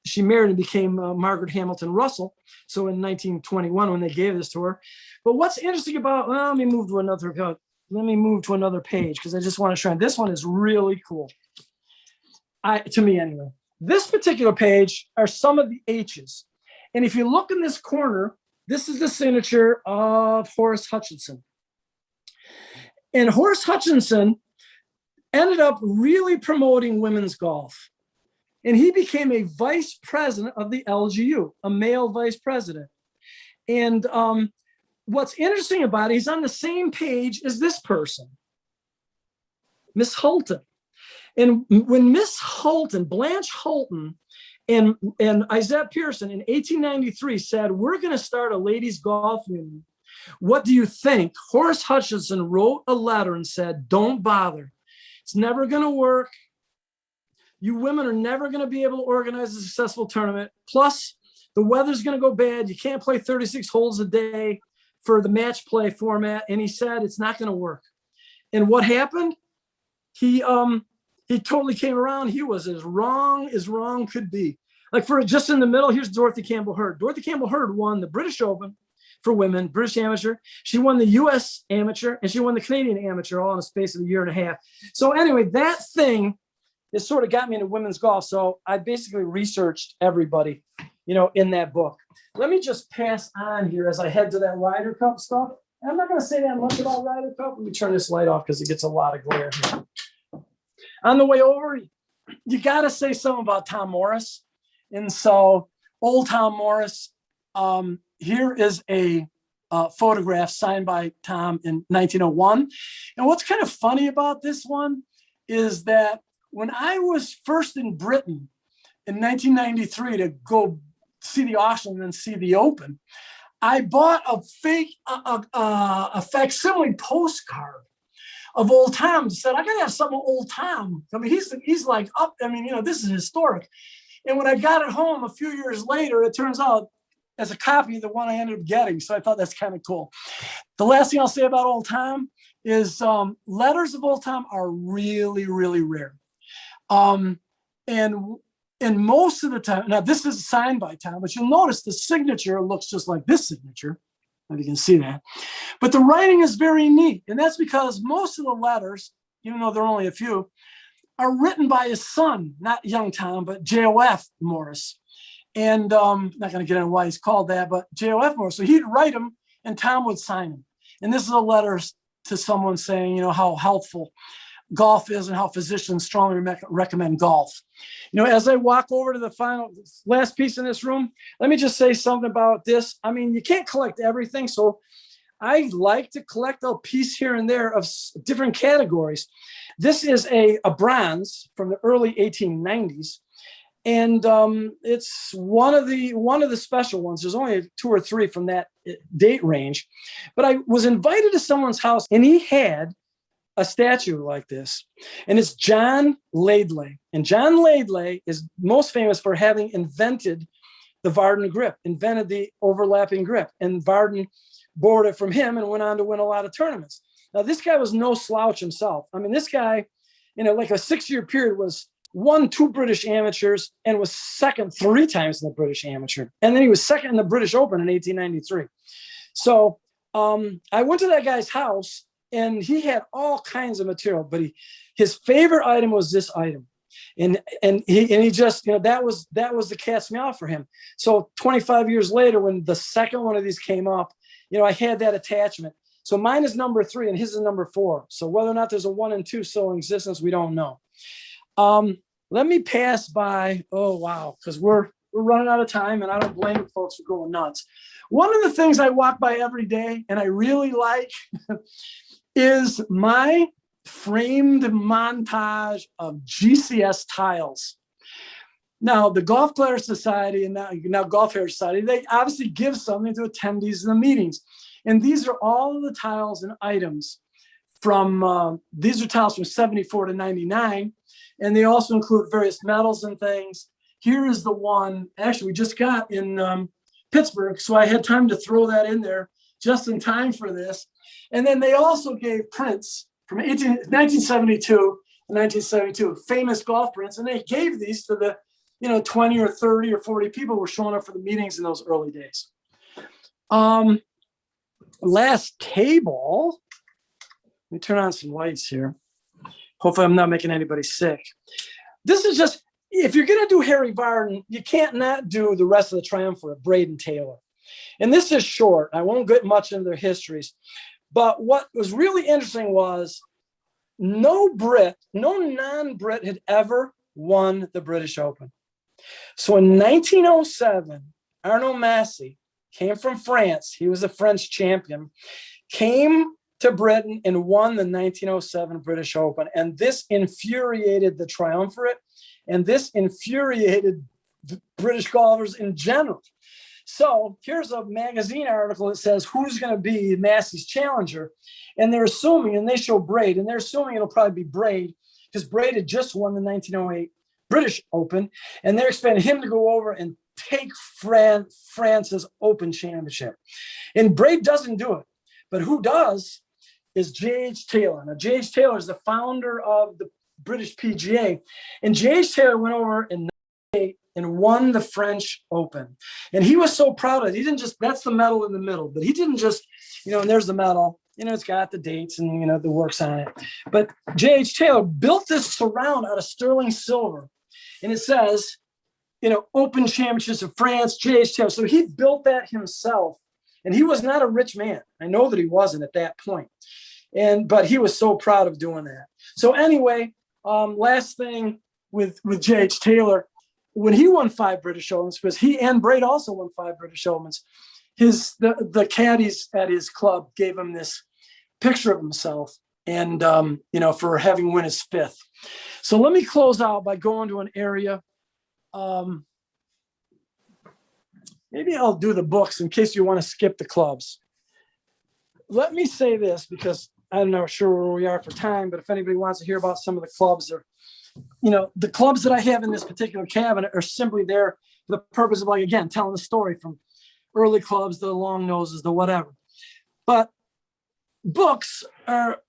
she married and became Margaret Hamilton Russell. So in 1921, when they gave this to her. But what's interesting about, well, let me move to another page because I just want to show you. This one is really cool. To me anyway. This particular page are some of the H's. And if you look in this corner, this is the signature of Horace Hutchinson. And Horace Hutchinson ended up really promoting women's golf. And he became a vice president of the LGU, a male vice president. And what's interesting about it, he's on the same page as this person, Miss Hulton. And when Miss Hulton, Blanche Hulton, and Isette Pearson in 1893 said, we're going to start a ladies' golf union, what do you think? Horace Hutchinson wrote a letter and said, don't bother. It's never going to work. You women are never going to be able to organize a successful tournament. Plus, the weather's going to go bad. You can't play 36 holes a day for the match play format. And he said, it's not going to work. And what happened? He totally came around. He was as wrong could be. Like for just in the middle, here's Dorothy Campbell Hurd. Dorothy Campbell Hurd won the British Open for women, British Amateur. She won the US Amateur, and she won the Canadian Amateur all in the space of a year and a half. So anyway, that thing, it sort of got me into women's golf. So I basically researched everybody, in that book. Let me just pass on here as I head to that Ryder Cup stuff. I'm not going to say that much about Ryder Cup. Let me turn this light off because it gets a lot of glare here. On the way over, you got to say something about Tom Morris. And so old Tom Morris, here is a photograph signed by Tom in 1901. And what's kind of funny about this one is that when I was first in Britain in 1993 to go see the auction and then see the Open, I bought a facsimile postcard of old Tom. Said, I gotta have something of old Tom. I mean, he's like up. I mean, this is historic. And when I got it home a few years later, it turns out as a copy of the one I ended up getting. So I thought that's kind of cool. The last thing I'll say about old Tom is letters of old Tom are really, really rare. And most of the time, now this is signed by Tom, but you'll notice the signature looks just like this signature. If you can see that. But the writing is very neat. And that's because most of the letters, even though there are only a few, are written by his son, not young Tom, but J.O.F. Morris. And I'm not going to get into why he's called that, but J.O.F. Morris. So he'd write them and Tom would sign them. And this is a letter to someone saying, how healthful golf is and how physicians strongly recommend golf. As I walk over to the last piece in this room, let me just say something about this. I mean, you can't collect everything. So I like to collect a piece here and there of different categories. This is a bronze from the early 1890s. And it's one of the special ones. There's only 2 or 3 from that date range. But I was invited to someone's house and he had a statue like this, and it's John Laidley. And John Laidley is most famous for having invented the Varden grip, invented the overlapping grip, and Varden borrowed it from him and went on to win a lot of tournaments. Now, this guy was no slouch himself. I mean, this guy, like a 6-year period won 2 British amateurs and was second 3 times in the British amateur. And then he was second in the British Open in 1893. So I went to that guy's house, and he had all kinds of material, but his favorite item was this item. And he just, that was the cat's meow for him. So 25 years later, when the second one of these came up, I had that attachment. So mine is number 3 and his is number 4. So whether or not there's a 1 and 2 still in existence, we don't know. Let me pass by. Oh, wow. Because we're running out of time, and I don't blame folks for going nuts. One of the things I walk by every day and I really like is my framed montage of GCS tiles. Now, the Golf Players Society and now Golf Heritage Society, they obviously give something to attendees in the meetings. And these are all of the tiles and items these are tiles from 74 to 99. And they also include various medals and things. Here is the one, actually, we just got in Pittsburgh. So I had time to throw that in there just in time for this. And then they also gave prints from 1972 and 1972, famous golf prints. And they gave these to the 20 or 30 or 40 people who were showing up for the meetings in those early days. Last table. Let me turn on some lights here. Hopefully I'm not making anybody sick. This is just, if you're going to do Harry Varden, you can't not do the rest of the triumvirate, Braden Taylor. And this is short. I won't get much into their histories. But what was really interesting was no non-Brit had ever won the British Open. So in 1907, Arnaud Massey came from France. He was a French champion, came to Britain and won the 1907 British Open. And this infuriated the triumvirate, and this infuriated the British golfers in general. So here's a magazine article that says who's going to be Massey's challenger. And they're assuming, and they show Braid, and they're assuming it'll probably be Braid because Braid had just won the 1908 British Open. And they're expecting him to go over and take France's Open Championship. And Braid doesn't do it. But who does is J.H. Taylor. Now, J.H. Taylor is the founder of the British PGA. And J.H. Taylor went over in 1998 and won the French Open. And he was so proud of it. He didn't just, that's the medal in the middle, but he didn't just, and there's the medal, it's got the dates and, the works on it. But J.H. Taylor built this surround out of sterling silver. And it says, Open Championships of France, J.H. Taylor. So he built that himself. And he was not a rich man. I know that he wasn't at that point. But he was so proud of doing that. So anyway, last thing, with J.H. Taylor when he won 5 British Opens, because he and Braid also won 5 British Opens. The caddies at his club gave him this picture of himself, and for having won his 5th. So let me close out by going to an area. Maybe I'll do the books in case you want to skip the clubs. Let me say this, because I'm not sure where we are for time, but if anybody wants to hear about some of the clubs, or the clubs that I have in this particular cabinet are simply there for the purpose of, like, again, telling the story from early clubs, the long noses, the whatever. But books are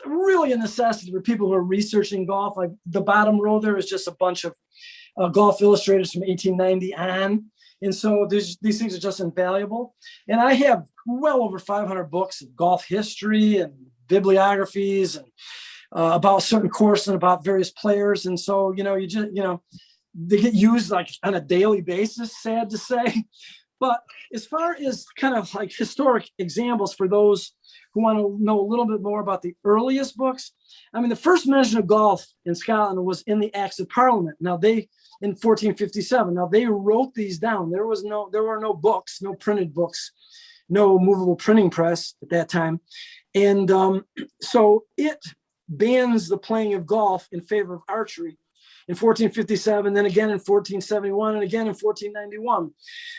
really a necessity for people who are researching golf. Like the bottom row there is just a bunch of Golf Illustrators from 1890 on. And so these things are just invaluable. And I have well over 500 books of golf history and bibliographies and about certain courses and about various players. And so, they get used like on a daily basis, sad to say. But as far as kind of like historic examples for those who want to know a little bit more about the earliest books, I mean, the first mention of golf in Scotland was in the Acts of Parliament. Now in 1457. Now they wrote these down. There were no books, no printed books, no movable printing press at that time. And so it bans the playing of golf in favor of archery in 1457, then again in 1471, and again in 1491.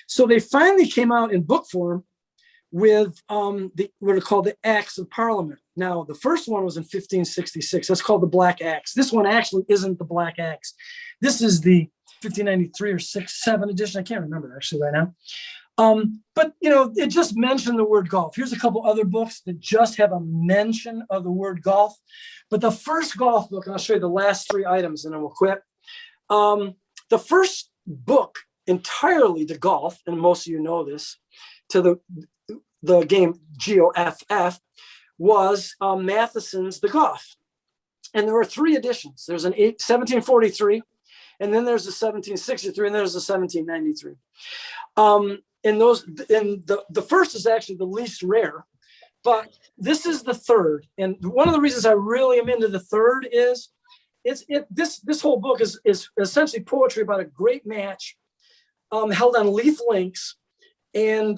So they finally came out in book form with what are called the Acts of Parliament. Now, the first one was in 1566. That's called the Black Acts. This one actually isn't the Black Acts. This is the 1593 or 7 edition. I can't remember actually right now. But it just mentioned the word golf. Here's a couple other books that just have a mention of the word golf. But the first golf book, and I'll show you the last 3 items and then we'll quit. The first book entirely to golf, and most of you know this, to the game GOFF, was Matheson's The Golf. And there were 3 editions. There's an 1743, and then there's a 1763, and there's a 1793. The first is actually the least rare, but this is the third. And one of the reasons I really am into the third is this whole book is essentially poetry about a great match held on Leith Links, and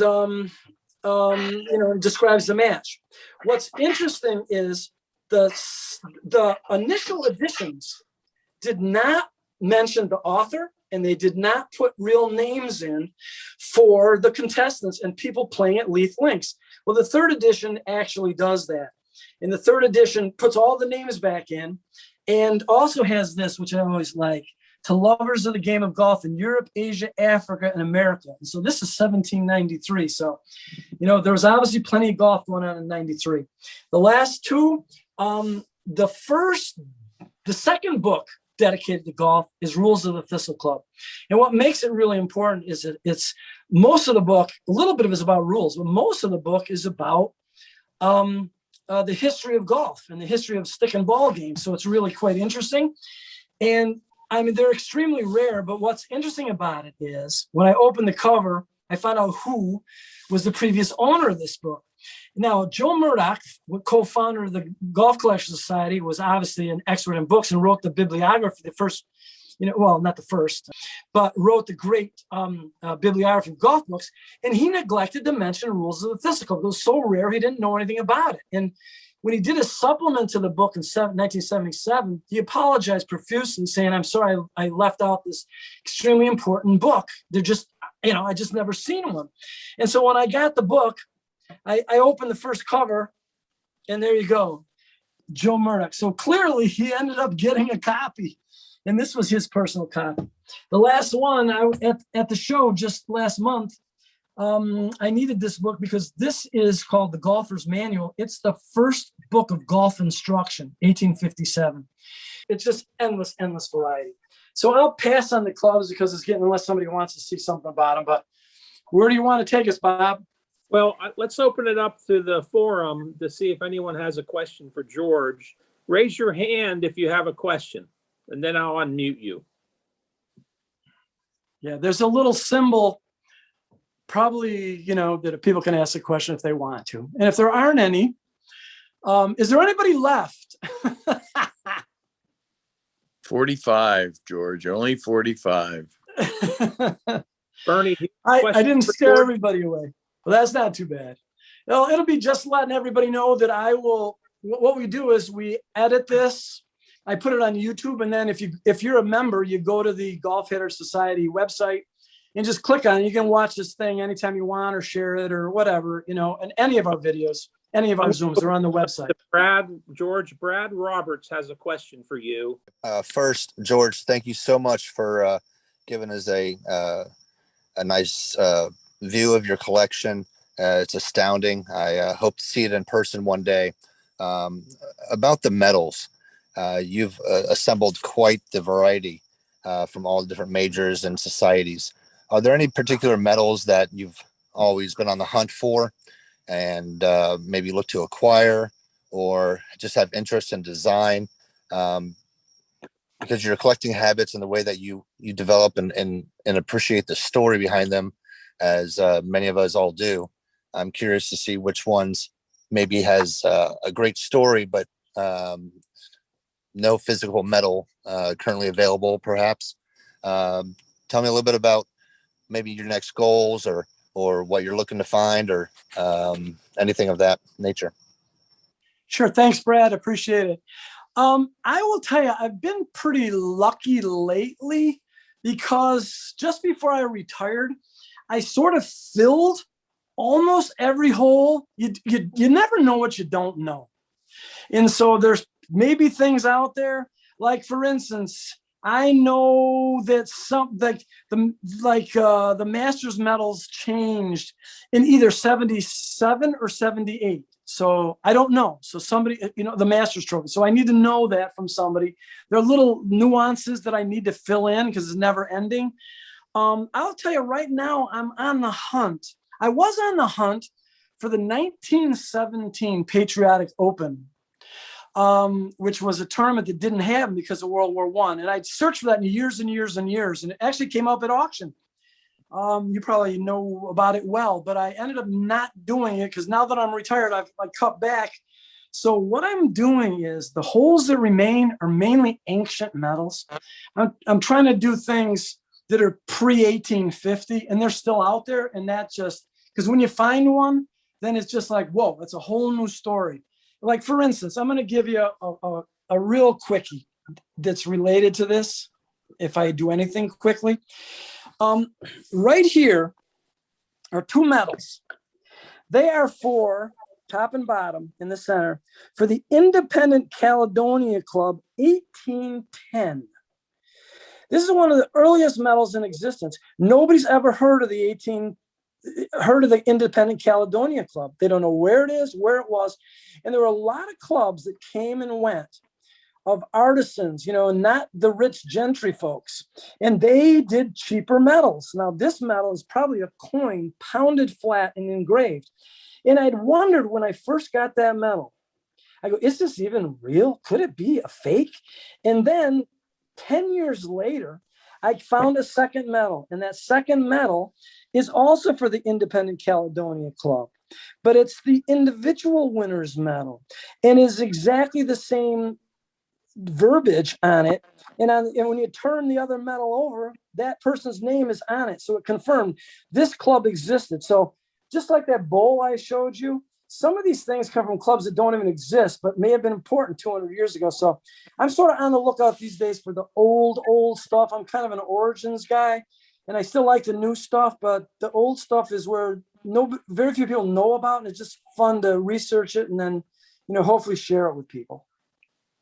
describes the match. What's interesting is the initial editions did not mention the author, and they did not put real names in for the contestants and people playing at Leith Links. Well, the third edition actually does that. And the third edition puts all the names back in, and also has this, which I always like, to lovers of the game of golf in Europe, Asia, Africa, and America. And so this is 1793. So, there was obviously plenty of golf going on in 93. The last 2, the second book dedicated to golf is Rules of the Thistle Club. And what makes it really important is that it's most of the book, a little bit of it is about rules, but most of the book is about the history of golf and the history of stick and ball games. So it's really quite interesting. And I mean, they're extremely rare, but what's interesting about it is when I opened the cover, I found out who was the previous owner of this book. Now, Joe Murdoch, co-founder of the Golf Collection Society, was obviously an expert in books and wrote the bibliography, the first, not the first, but wrote the great bibliography of golf books. And he neglected to mention Rules of the Thistle Club. It was so rare, he didn't know anything about it. And when he did a supplement to the book in 1977, he apologized profusely, saying, "I'm sorry, I left out this extremely important book. They're just, I just never seen one." And so when I got the book, I opened the first cover, and there you go, Joe Murdoch. So clearly he ended up getting a copy, and this was his personal copy. The last one, at the show just last month, I needed this book because this is called The Golfer's Manual. It's the first book of golf instruction, 1857. It's just endless variety. So I'll pass on the clubs because it's getting, unless somebody wants to see something about them. But where do you want to take us, Bob? Well, let's open it up to the forum to see if anyone has a question for George. Raise your hand if you have a question, and then I'll unmute you. Yeah, there's a little symbol, probably, that people can ask a question if they want to. And if there aren't any, is there anybody left? 45, George, only 45. Bernie, I didn't for scare George? everybody away. Well, that's not too bad. It'll be just letting everybody know that I will. What we do is we edit this. I put it on YouTube, and then if you're a member, you go to the Golf Heritage Society website and just click on it. You can watch this thing anytime you want or share it or whatever, and any of our videos, any of our Zooms, they're on the website. Brad Roberts has a question for you. First, George, thank you so much for giving us a nice view of your collection. It's astounding. I hope to see it in person one day. About the medals, you've assembled quite the variety from all the different majors and societies. Are there any particular medals that you've always been on the hunt for and maybe look to acquire or just have interest in design? Because your collecting habits and the way that you develop and appreciate the story behind them, as many of us all do, I'm curious to see which ones maybe has a great story, but no physical medal currently available, perhaps. Tell me a little bit about maybe your next goals or what you're looking to find or anything of that nature. Sure. Thanks, Brad. Appreciate it. I will tell you, I've been pretty lucky lately because just before I retired, I sort of filled almost every hole. You never know what you don't know. And so there's maybe things out there, like for instance, I know that the Masters medals changed in either 77 or 78. So I don't know. So somebody, the Masters trophy. So I need to know that from somebody. There are little nuances that I need to fill in because it's never ending. I'll tell you right now, I'm on the hunt. I was on the hunt for the 1917 Patriotic Open, which was a tournament that didn't happen because of World War I. And I'd searched for that in years and years and years. And it actually came up at auction. You probably know about it well, but I ended up not doing it because now that I'm retired, I've cut back. So what I'm doing is the holes that remain are mainly ancient metals. I'm trying to do things that are pre-1850 and they're still out there. And that just, because when you find one, then it's just like, whoa, that's a whole new story. Like, for instance, I'm going to give you a real quickie that's related to this, if I do anything quickly. Right here are two medals. They are for, top and bottom in the center, for the Independent Caledonia Club 1810. This is one of the earliest medals in existence. Nobody's ever heard of the Independent Caledonia Club. They don't know where it is, where it was. And there were a lot of clubs that came and went of artisans, not the rich gentry folks. And they did cheaper metals. Now, this metal is probably a coin pounded flat and engraved. And I'd wondered when I first got that medal, I go, is this even real? Could it be a fake? And then 10 years later, I found a second medal. And that second medal is also for the Independent Caledonia Club. But it's the individual winner's medal and is exactly the same verbiage on it. And when you turn the other medal over, that person's name is on it. So it confirmed this club existed. So just like that bowl I showed you, some of these things come from clubs that don't even exist, but may have been important 200 years ago. So I'm sort of on the lookout these days for the old stuff. I'm kind of an origins guy, and I still like the new stuff, but the old stuff is where very few people know about, and it's just fun to research it and then, hopefully share it with people.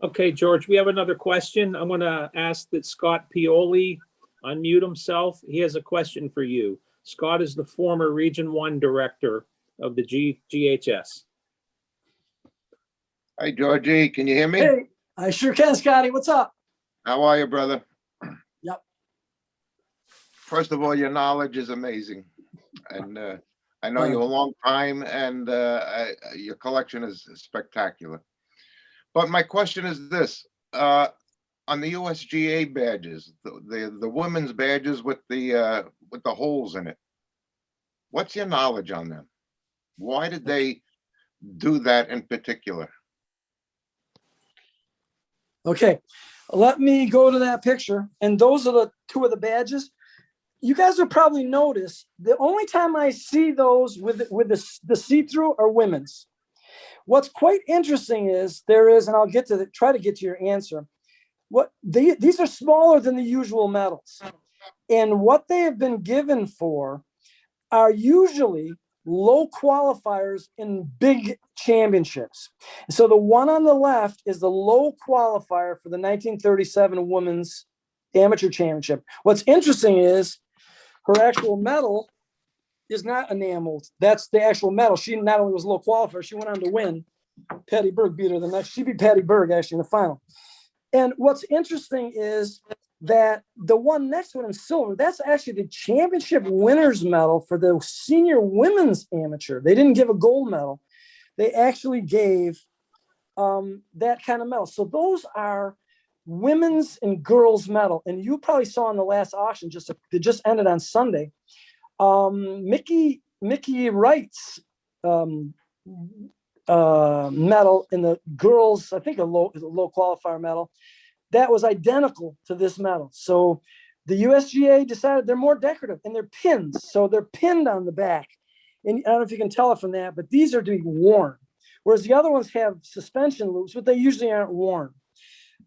Okay, George, we have another question. I'm going to ask that Scott Pioli unmute himself. He has a question for you. Scott is the former Region 1 director of the GHS. Hi, Georgie. Can you hear me? Hey, I sure can, Scotty. What's up? How are you, brother? Yep. First of all, your knowledge is amazing. And I know you a long time, and your collection is spectacular. But my question is this. On the USGA badges, the women's badges with the holes in it, what's your knowledge on them? Why did they do that in particular? Okay, let me go to that picture. And those are the two of the badges. You guys will probably notice the only time I see those with the see-through are women's. What's quite interesting is there is, and I'll get to try to get to your answer. These are smaller than the usual medals. And what they have been given for are usually low qualifiers in big championships. So the one on the left is the low qualifier for the 1937 Women's Amateur Championship. What's interesting is her actual medal is not enameled. That's the actual medal. She not only was low qualifier, she went on to win. Patty Berg beat her the next. She beat Patty Berg actually in the final. And what's interesting is that the one next to it in silver, that's actually the championship winner's medal for the senior women's amateur. They didn't give a gold medal. They actually gave that kind of medal. So those are women's and girls medal. And you probably saw in the last auction, that just ended on Sunday, Mickey Wright's medal in the girls, I think a low qualifier medal, that was identical to this medal. So the USGA decided they're more decorative and they're pins. So they're pinned on the back. And I don't know if you can tell it from that, but these are to be worn. Whereas the other ones have suspension loops, but they usually aren't worn.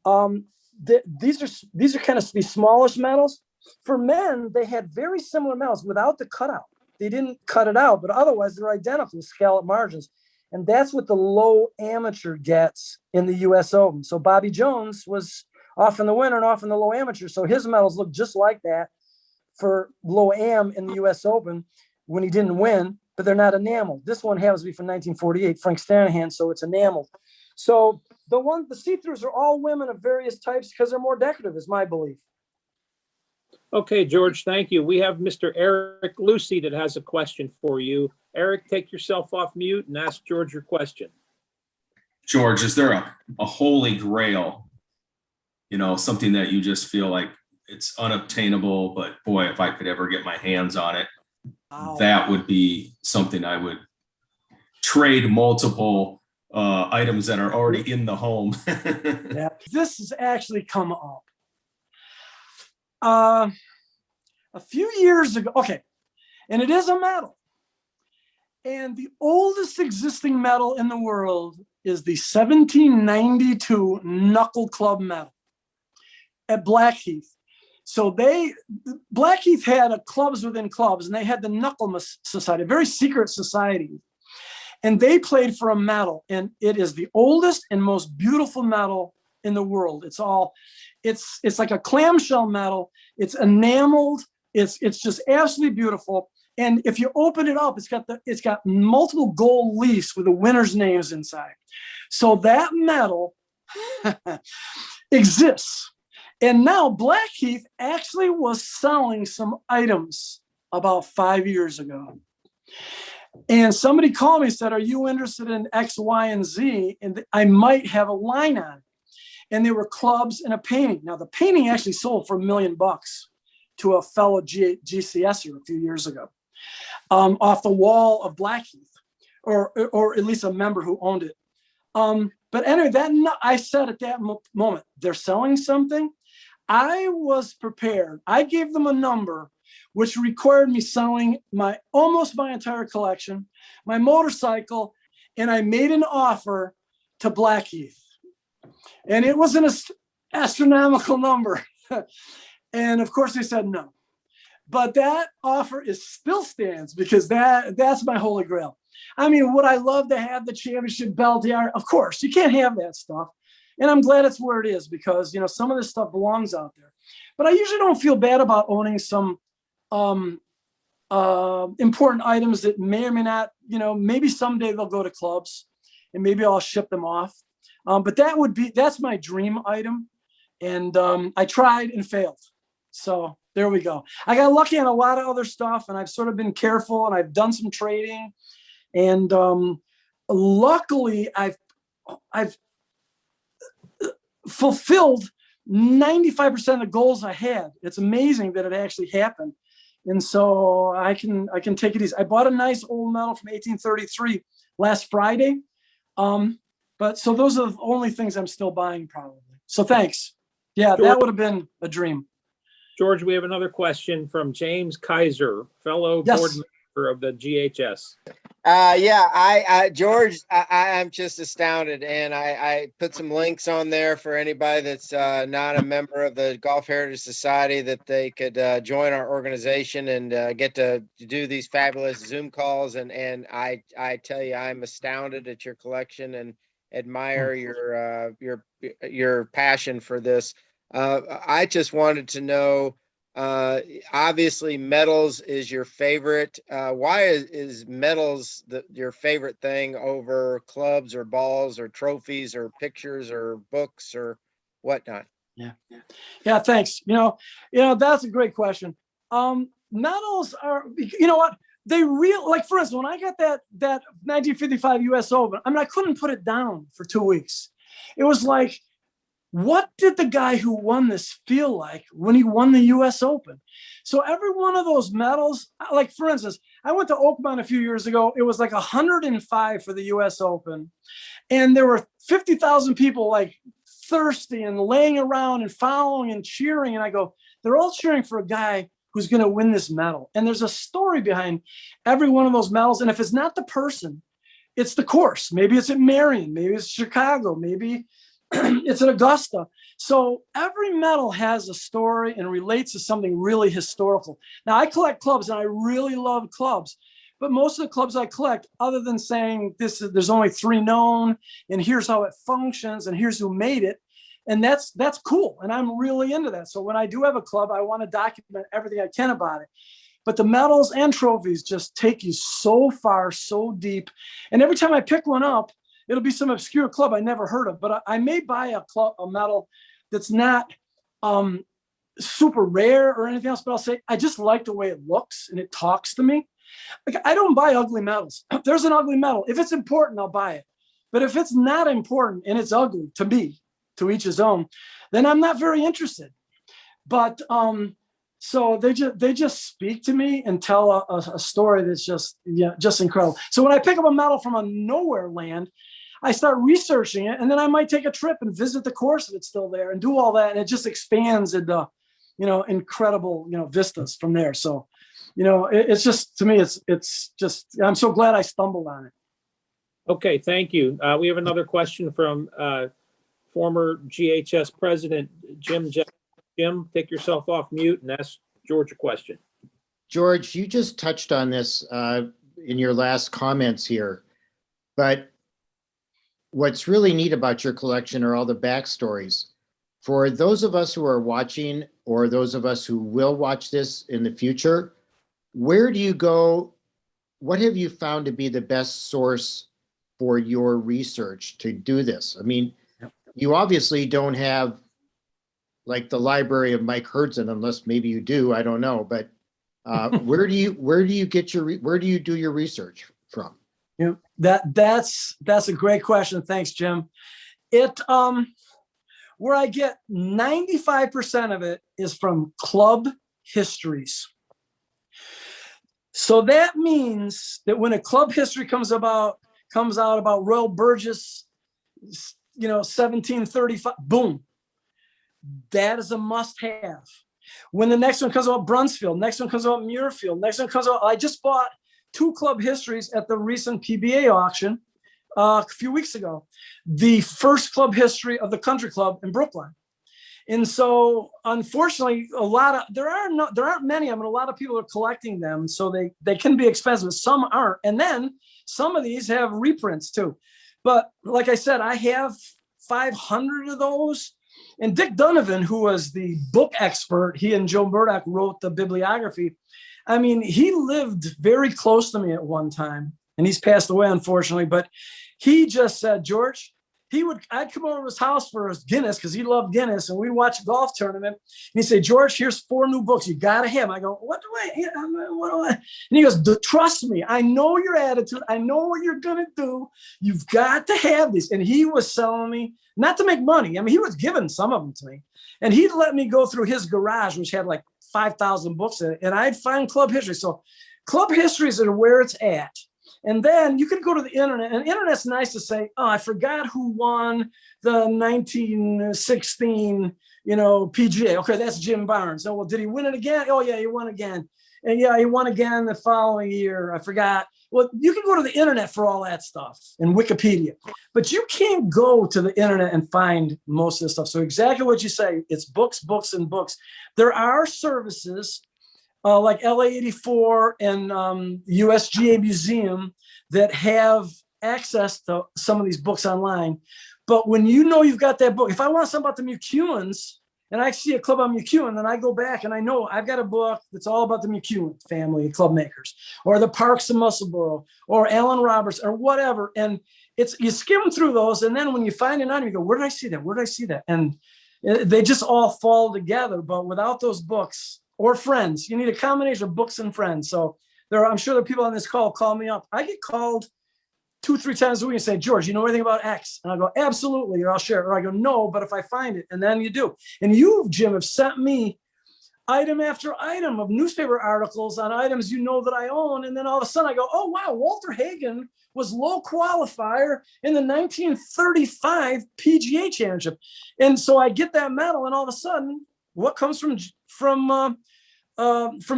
These are kind of the smallest medals. For men, they had very similar medals without the cutout. They didn't cut it out, but otherwise they're identical with scallop margins. And that's what the low amateur gets in the US Open. So Bobby Jones was off in the winter and off in the low amateur. So his medals look just like that for low am in the US Open when he didn't win, but they're not enameled. This one happens to be from 1948, Frank Stanahan, so it's enameled. So the see-throughs are all women of various types because they're more decorative, is my belief. Okay, George, thank you. We have Mr. Eric Lucy that has a question for you. Eric, take yourself off mute and ask George your question. George, is there a holy grail, something that you just feel like it's unobtainable, but boy, if I could ever get my hands on it, that would be something I would trade multiple items that are already in the home. Yeah, this has actually come up. A few years ago, okay, and it is a medal. And the oldest existing medal in the world is the 1792 Knuckle Club medal at Blackheath. So Blackheath had a clubs within clubs, and they had the Knuckle Society, a very secret society. And they played for a medal, and it is the oldest and most beautiful medal in the world. It's like a clamshell medal. It's enameled. It's just absolutely beautiful. And if you open it up, it's got multiple gold leaves with the winners' names inside. So that medal exists. And now Blackheath actually was selling some items about 5 years ago. And somebody called me and said, "Are you interested in X, Y, and Z?" And I might have a line on it. And there were clubs and a painting. Now the painting actually sold for $1 million to a fellow GCSer a few years ago, off the wall of Blackheath, or at least a member who owned it. But anyway, I said at that moment, they're selling something. I was prepared. I gave them a number which required me selling almost my entire collection, my motorcycle, and I made an offer to Blackheath. And it was an astronomical number. And of course they said no. But that offer still stands because that's my holy grail. I mean, would I love to have the championship belt? Yeah, of course. You can't have that stuff. And I'm glad it's where it is because, some of this stuff belongs out there. But I usually don't feel bad about owning some important items that may or may not, maybe someday they'll go to clubs and maybe I'll ship them off. But that's my dream item. And I tried and failed. So there we go. I got lucky on a lot of other stuff and I've sort of been careful and I've done some trading. And luckily I've fulfilled 95% of the goals I had. It's amazing that it actually happened. And so I can take it easy. I bought a nice old medal from 1833 last Friday. But so those are the only things I'm still buying probably. So thanks. Yeah, that would have been a dream. George, we have another question from James Kaiser, fellow Yes. board member of the GHS. George, I'm just astounded, and I put some links on there for anybody that's not a member of the Golf Heritage Society, that they could join our organization and get to do these fabulous Zoom calls. And I tell you, I'm astounded at your collection and admire your passion for this. I just wanted to know. Obviously medals is your favorite. Why is medals your favorite thing over clubs or balls or trophies or pictures or books or whatnot? Yeah, thanks. That's a great question. Medals are, you know what? Like, for instance, when I got that 1955 US Open, I mean, I couldn't put it down for 2 weeks. It was like, what did the guy who won this feel like when he won the US Open? So every one of those medals, like, for instance, I went to Oakmont a few years ago. It was like 105 for the US Open. And there were 50,000 people like thirsty and laying around and following and cheering. And I go, they're all cheering for a guy who's going to win this medal. And there's a story behind every one of those medals. And if it's not the person, it's the course. Maybe it's at Marion, maybe it's Chicago, maybe it's at Augusta. So every medal has a story and relates to something really historical. Now, I collect clubs and I really love clubs, but most of the clubs I collect, other than saying there's only 3 known and here's how it functions and here's who made it. And that's cool. And I'm really into that. So when I do have a club, I want to document everything I can about it. But the medals and trophies just take you so far, so deep. And every time I pick one up, it'll be some obscure club I never heard of, but I may buy a medal that's not super rare or anything else, but I'll say, I just like the way it looks and it talks to me. Like, I don't buy ugly medals. If there's an ugly medal, if it's important, I'll buy it. But if it's not important and it's ugly to me, to each his own, then I'm not very interested. But so they just speak to me and tell a story that's just incredible. So when I pick up a medal from a nowhere land, I start researching it, and then I might take a trip and visit the course if it's still there and do all that, and it just expands into, incredible, vistas from there. So, it's just, to me, it's just, I'm so glad I stumbled on it. Okay, thank you. We have another question from former GHS president Jim. Jim, take yourself off mute and ask George a question. George, you just touched on this in your last comments here, but what's really neat about your collection are all the backstories. For those of us who are watching, or those of us who will watch this in the future, where do you go? What have you found to be the best source for your research to do this? I mean, you obviously don't have like the library of Mike Herzen, unless maybe you do, I don't know. But where do you do your research from? That's a great question. Thanks, Jim. Where I get 95% of it is from club histories. So that means that when a club history comes out about Royal Burgess, 1735, boom. That is a must-have. When the next one comes about Brunsfield, next one comes about Muirfield, next one comes out, I just bought 2 club histories at the recent PBA auction a few weeks ago. The first club history of the Country Club in Brookline. And so, unfortunately, there aren't many. I mean, a lot of people are collecting them, so they can be expensive. Some aren't. And then some of these have reprints too. But like I said, I have 500 of those. And Dick Donovan, who was the book expert, he and Joe Murdoch wrote the bibliography. I mean, he lived very close to me at one time, and he's passed away, unfortunately. But he just said, George, I'd come over to his house for his Guinness because he loved Guinness, and we'd watch a golf tournament. And he'd say, George, here's 4 new books. You got to have them. I go, what do I? And he goes, trust me. I know your attitude. I know what you're going to do. You've got to have these. And he was selling me, not to make money. I mean, he was giving some of them to me. And he'd let me go through his garage, which had like 5,000 books in it, and I'd find club history. So club histories are where it's at. And then you can go to the internet, and internet's nice to say, oh, I forgot who won the 1916, PGA. Okay, that's Jim Barnes. Oh, well, did he win it again? Oh, yeah, he won again. And yeah, he won again the following year. I forgot. Well, you can go to the internet for all that stuff and Wikipedia, but you can't go to the internet and find most of this stuff. So exactly what you say, it's books, books, and books. There are services like LA84 and USGA Museum that have access to some of these books online. But when you've got that book, if I want something about the McEwens and I see a club on McEwen, then I go back and I know I've got a book that's all about the McEwen family club makers, or the Parks of Musselboro, or Alan Roberts, or whatever. And you skim through those, and then when you find an item, you go, where did I see that? Where did I see that? And they just all fall together. But without those books or friends, you need a combination of books and friends. So I'm sure there are people on this call me up. I get called 2-3 times a week and say, George, you know anything about X? And I go, absolutely, or I'll share it. Or I go, no, but if I find it, and then you do. And you, Jim, have sent me item after item of newspaper articles on items that I own. And then all of a sudden I go, oh, wow, Walter Hagen was low qualifier in the 1935 PGA Championship. And so I get that medal, and all of a sudden, what comes from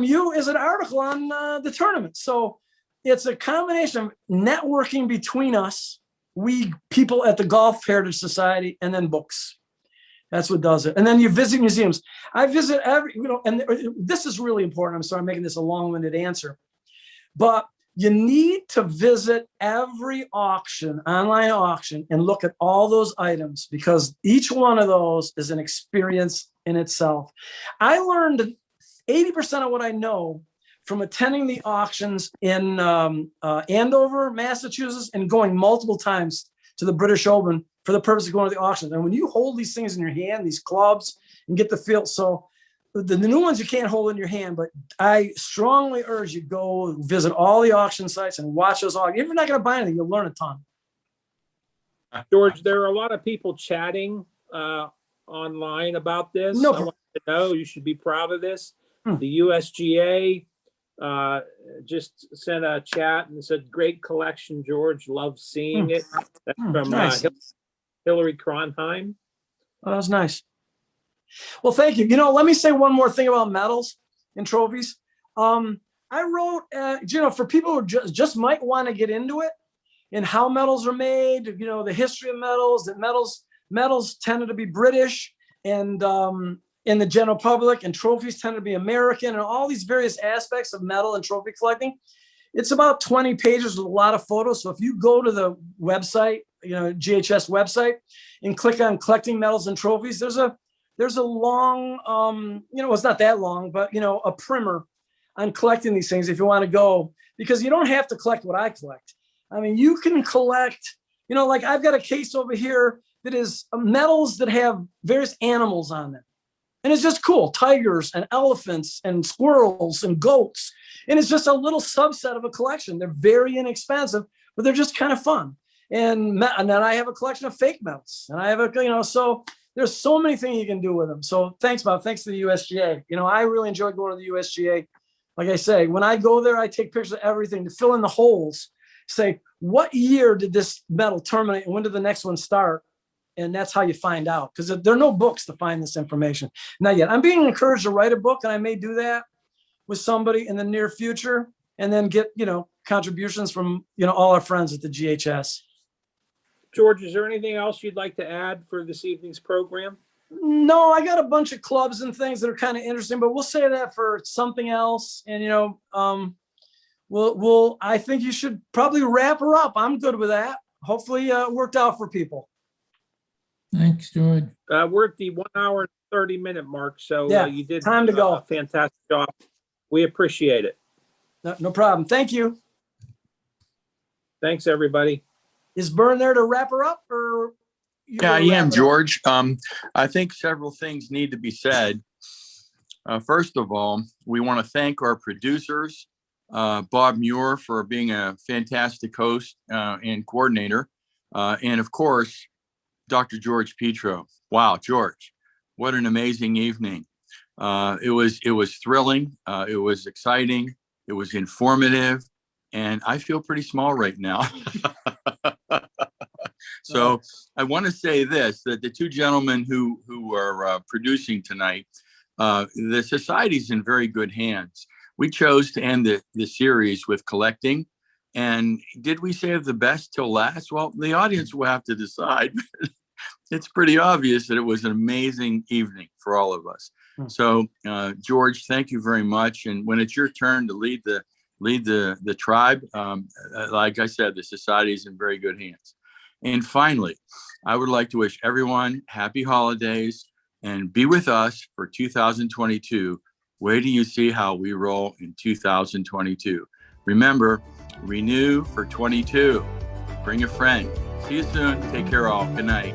you is an article on the tournament. So it's a combination of networking between us, we people at the Golf Heritage Society, and then books. That's what does it. And then you visit museums. I visit and this is really important. I'm sorry, I'm making this a long-winded answer, but you need to visit every online auction, and look at all those items, because each one of those is an experience in itself. I learned 80% of what I know from attending the auctions in Andover, Massachusetts, and going multiple times to the British Open for the purpose of going to the auctions. And when you hold these things in your hand, these clubs, and get the feel, so the new ones you can't hold in your hand, but I strongly urge you go visit all the auction sites and watch those auctions. If you're not going to buy anything, you'll learn a ton. George, there are a lot of people chatting online about this. No I want to know, you should be proud of this. The USGA just sent a chat and said, great collection, George. Love seeing it. That's from nice. Hillary Cronheim. Oh, that was nice. Well, thank you. Let me say one more thing about medals and trophies. I wrote, for people who just might want to get into it and how medals are made, the history of medals, that medals tended to be British and in the general public, and trophies tend to be American, and all these various aspects of medal and trophy collecting. It's about 20 pages with a lot of photos. So if you go to the website, GHS website, and click on collecting medals and trophies, there's a long, it's not that long, but a primer on collecting these things if you want to go, because you don't have to collect what I collect. I mean, you can collect, like I've got a case over here that is medals that have various animals on them. And it's just cool. Tigers and elephants and squirrels and goats. And it's just a little subset of a collection. They're very inexpensive, but they're just kind of fun. And then I have a collection of fake medals. And I have so there's so many things you can do with them. So thanks, Bob. Thanks to the USGA. I really enjoy going to the USGA. Like I say, when I go there, I take pictures of everything to fill in the holes. Say, what year did this medal terminate and when did the next one start? And that's how you find out, because there are no books to find this information. Not yet. I'm being encouraged to write a book, and I may do that with somebody in the near future, and then get, contributions from, all our friends at the GHS. George, is there anything else you'd like to add for this evening's program? No, I got a bunch of clubs and things that are kind of interesting, but we'll say that for something else. And, I think you should probably wrap her up. I'm good with that. Hopefully it worked out for people. Thanks, George. We're at the 1 hour and 30-minute mark, so Yeah, you did time to go. A fantastic job. We appreciate it. No problem. Thank you. Thanks, everybody. Is Bern there to wrap her up, or? Yeah, I am, George. I think several things need to be said. First of all, we want to thank our producers, Bob Muir, for being a fantastic host and coordinator, and of course, Dr. George Petro. Wow, George, what an amazing evening. It was thrilling. It was exciting. It was informative. and I feel pretty small right now. So I want to say this, that the two gentlemen who are producing tonight, the society's in very good hands. We chose to end the series with collecting. And did we save the best till last? Well, the audience will have to decide. It's pretty obvious that it was an amazing evening for all of us. So, George, thank you very much. And when it's your turn to lead the tribe, like I said, the society is in very good hands. And finally, I would like to wish everyone happy holidays and be with us for 2022. Wait till you see how we roll in 2022. Remember, renew for 22. Bring a friend. See you soon. Take care all. Good night.